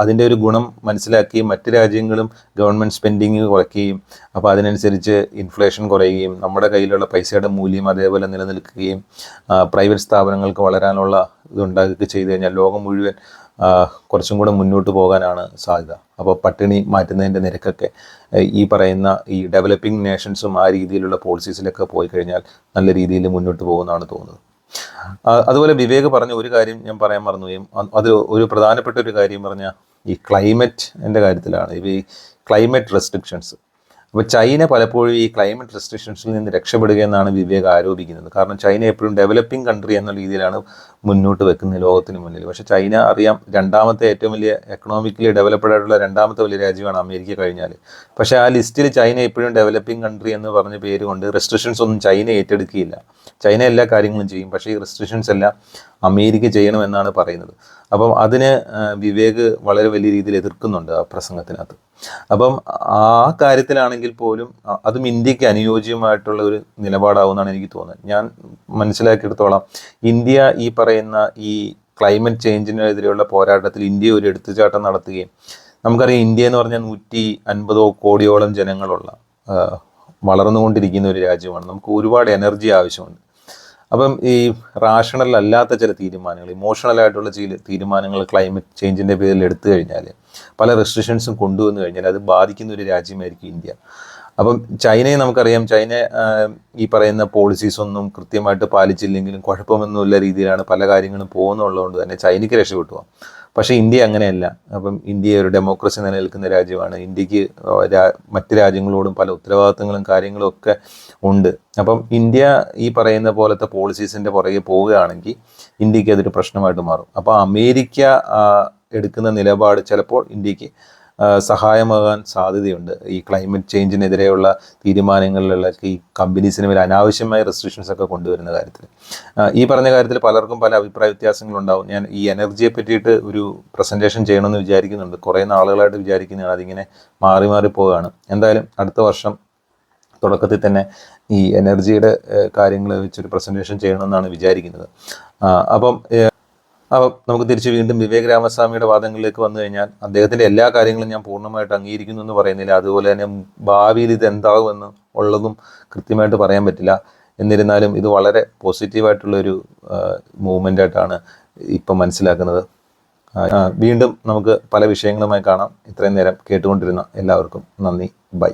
അതിൻ്റെ ഒരു ഗുണം മനസ്സിലാക്കുകയും മറ്റ് രാജ്യങ്ങളും ഗവൺമെൻറ് സ്പെൻഡിങ് കുറയ്ക്കുകയും അപ്പോൾ അതിനനുസരിച്ച് ഇൻഫ്ലേഷൻ കുറയുകയും നമ്മുടെ കയ്യിലുള്ള പൈസയുടെ മൂല്യം അതേപോലെ നിലനിൽക്കുകയും പ്രൈവറ്റ് സ്ഥാപനങ്ങൾക്ക് വളരാനുള്ള ഇതുണ്ടാക്കുകയൊക്കെ ചെയ്തു കഴിഞ്ഞാൽ ലോകം മുഴുവൻ കുറച്ചും കൂടെ മുന്നോട്ട് പോകാനാണ് സാധ്യത. അപ്പോൾ പട്ടിണി മാറ്റുന്നതിൻ്റെ നിരക്കൊക്കെ ഈ പറയുന്ന ഈ ഡെവലപ്പിംഗ് നേഷൻസും ആ രീതിയിലുള്ള പോളിസീസിലൊക്കെ പോയി കഴിഞ്ഞാൽ നല്ല രീതിയിൽ മുന്നോട്ട് പോകുന്നതാണ് തോന്നുന്നത്. അതുപോലെ വിവേക് പറഞ്ഞ ഒരു കാര്യം ഞാൻ പറയാൻ മറന്നുകയും, അത് ഒരു പ്രധാനപ്പെട്ട ഒരു കാര്യം പറഞ്ഞാൽ ഈ ക്ലൈമറ്റിൻ്റെ കാര്യത്തിലാണ്. ഈ ക്ലൈമറ്റ് റെസ്ട്രിക്ഷൻസ്. അപ്പോൾ ചൈന പലപ്പോഴും ഈ ക്ലൈമറ്റ് റെസ്ട്രിക്ഷൻസിൽ നിന്ന് രക്ഷപ്പെടുക എന്നാണ് വിവേക് ആരോപിക്കുന്നത്. കാരണം ചൈന എപ്പോഴും ഡെവലപ്പിംഗ് കൺട്രി എന്ന രീതിയിലാണ് മുന്നോട്ട് വെക്കുന്നത് ലോകത്തിന് മുന്നിൽ. പക്ഷേ ചൈന അറിയാം, രണ്ടാമത്തെ ഏറ്റവും വലിയ എക്കണോമിക്കലി ഡെവലപ്ഡ് ആയിട്ടുള്ള രണ്ടാമത്തെ വലിയ രാജ്യമാണ് അമേരിക്ക കഴിഞ്ഞാൽ. പക്ഷേ ആ ലിസ്റ്റിൽ ചൈന എപ്പോഴും ഡെവലപ്പിംഗ് കൺട്രി എന്ന് പറഞ്ഞ പേര് കൊണ്ട് റെസ്ട്രിക്ഷൻസ് ഒന്നും ചൈന ഏറ്റെടുക്കുകയില്ല. ചൈന എല്ലാ കാര്യങ്ങളും ചെയ്യും, പക്ഷേ ഈ റെസ്ട്രിക്ഷൻസ് എല്ലാം അമേരിക്ക ചെയ്യണമെന്നാണ് പറയുന്നത്. അപ്പം അതിന് വിവേക് വളരെ വലിയ രീതിയിൽ എതിർക്കുന്നുണ്ട് ആ പ്രസംഗത്തിനകത്ത്. അപ്പം ആ കാര്യത്തിലാണെങ്കിൽ പോലും അതും ഇന്ത്യക്ക് അനുയോജ്യമായിട്ടുള്ള ഒരു നിലപാടാവുമെന്നാണ് എനിക്ക് തോന്നുന്നത്. ഞാൻ മനസ്സിലാക്കിയെടുത്തോളം ഇന്ത്യ ഈ പറയുന്ന ഈ ക്ലൈമറ്റ് ചേഞ്ചിനെതിരെയുള്ള പോരാട്ടത്തിൽ ഇന്ത്യ ഒരു എടുത്തുചാട്ടം നടത്തുകയും, നമുക്കറിയാം ഇന്ത്യ എന്ന് പറഞ്ഞാൽ 150 കോടിയോളം ജനങ്ങളുള്ള വളർന്നുകൊണ്ടിരിക്കുന്ന ഒരു രാജ്യമാണ്. നമുക്ക് ഒരുപാട് എനർജി ആവശ്യമുണ്ട്. അപ്പം ഈ റാഷണൽ അല്ലാത്ത ചില തീരുമാനങ്ങൾ, ഇമോഷണലായിട്ടുള്ള ചില തീരുമാനങ്ങൾ ക്ലൈമറ്റ് ചേഞ്ചിൻ്റെ പേരിൽ എടുത്തു കഴിഞ്ഞാൽ, പല റെസ്ട്രിക്ഷൻസും കൊണ്ടുവന്നു കഴിഞ്ഞാൽ അത് ബാധിക്കുന്ന ഒരു രാജ്യമായിരിക്കും ഇന്ത്യ. അപ്പം ചൈനയെ നമുക്കറിയാം, ചൈന ഈ പറയുന്ന പോളിസീസ് ഒന്നും കൃത്യമായിട്ട് പാലിച്ചില്ലെങ്കിലും കുഴപ്പമൊന്നുമില്ല രീതിയിലാണ് പല കാര്യങ്ങളും പോകുന്നുള്ളതുകൊണ്ട് തന്നെ ചൈനയ്ക്ക് രക്ഷപ്പെട്ടു പോകാം. പക്ഷേ ഇന്ത്യ അങ്ങനെയല്ല. അപ്പം ഇന്ത്യ ഒരു ഡെമോക്രസി നിലനിൽക്കുന്ന രാജ്യമാണ്. ഇന്ത്യക്ക് മറ്റ് രാജ്യങ്ങളോടും പല ഉത്തരവാദിത്തങ്ങളും കാര്യങ്ങളും ഒക്കെ ഉണ്ട്. അപ്പം ഇന്ത്യ ഈ പറയുന്ന പോലത്തെ പോളിസീസിൻ്റെ പുറകെ പോവുകയാണെങ്കിൽ ഇന്ത്യക്ക് അതൊരു പ്രശ്നമായിട്ട് മാറും. അപ്പോൾ അമേരിക്ക എടുക്കുന്ന നിലപാട് ചിലപ്പോൾ ഇന്ത്യക്ക് സഹായമാകാൻ സാധ്യതയുണ്ട്. ഈ ക്ലൈമറ്റ് ചേഞ്ചിനെതിരെയുള്ള തീരുമാനങ്ങളിലുള്ള ഈ കമ്പനീസിന് മേൽ അനാവശ്യമായ റെസ്ട്രിക്ഷൻസ് ഒക്കെ കൊണ്ടുവരുന്ന കാര്യത്തിൽ ഈ പറഞ്ഞ കാര്യത്തിൽ പലർക്കും പല അഭിപ്രായ വ്യത്യാസങ്ങളുണ്ടാവും. ഞാൻ ഈ എനർജിയെ പറ്റിയിട്ട് ഒരു പ്രസൻറ്റേഷൻ ചെയ്യണമെന്ന് വിചാരിക്കുന്നുണ്ട്. കുറേ നാളുകളായിട്ട് വിചാരിക്കുന്നതാണ്. അതിങ്ങനെ മാറി മാറി പോവുകയാണ്. എന്തായാലും അടുത്ത വർഷം തുടക്കത്തിൽ തന്നെ ഈ എനർജിയുടെ കാര്യങ്ങൾ വെച്ചൊരു പ്രസൻറ്റേഷൻ ചെയ്യണമെന്നാണ് വിചാരിക്കുന്നത്. അപ്പം നമുക്ക് തിരിച്ച് വീണ്ടും വിവേക് രാമസ്വാമിയുടെ വാദങ്ങളിലേക്ക് വന്നു കഴിഞ്ഞാൽ അദ്ദേഹത്തിൻ്റെ എല്ലാ കാര്യങ്ങളും ഞാൻ പൂർണ്ണമായിട്ട് അംഗീകരിക്കുന്നു എന്ന് പറയുന്നില്ല. അതുപോലെ തന്നെ ഭാവിയിൽ ഇത് എന്താകുമെന്ന് ഉള്ളതും കൃത്യമായിട്ട് പറയാൻ പറ്റില്ല. എന്നിരുന്നാലും ഇത് വളരെ പോസിറ്റീവായിട്ടുള്ളൊരു മൂവ്മെൻ്റായിട്ടാണ് ഇപ്പം മനസ്സിലാക്കുന്നത്. വീണ്ടും നമുക്ക് പല വിഷയങ്ങളുമായി കാണാം. ഇത്രയും നേരം കേട്ടുകൊണ്ടിരുന്ന എല്ലാവർക്കും നന്ദി. ബൈ.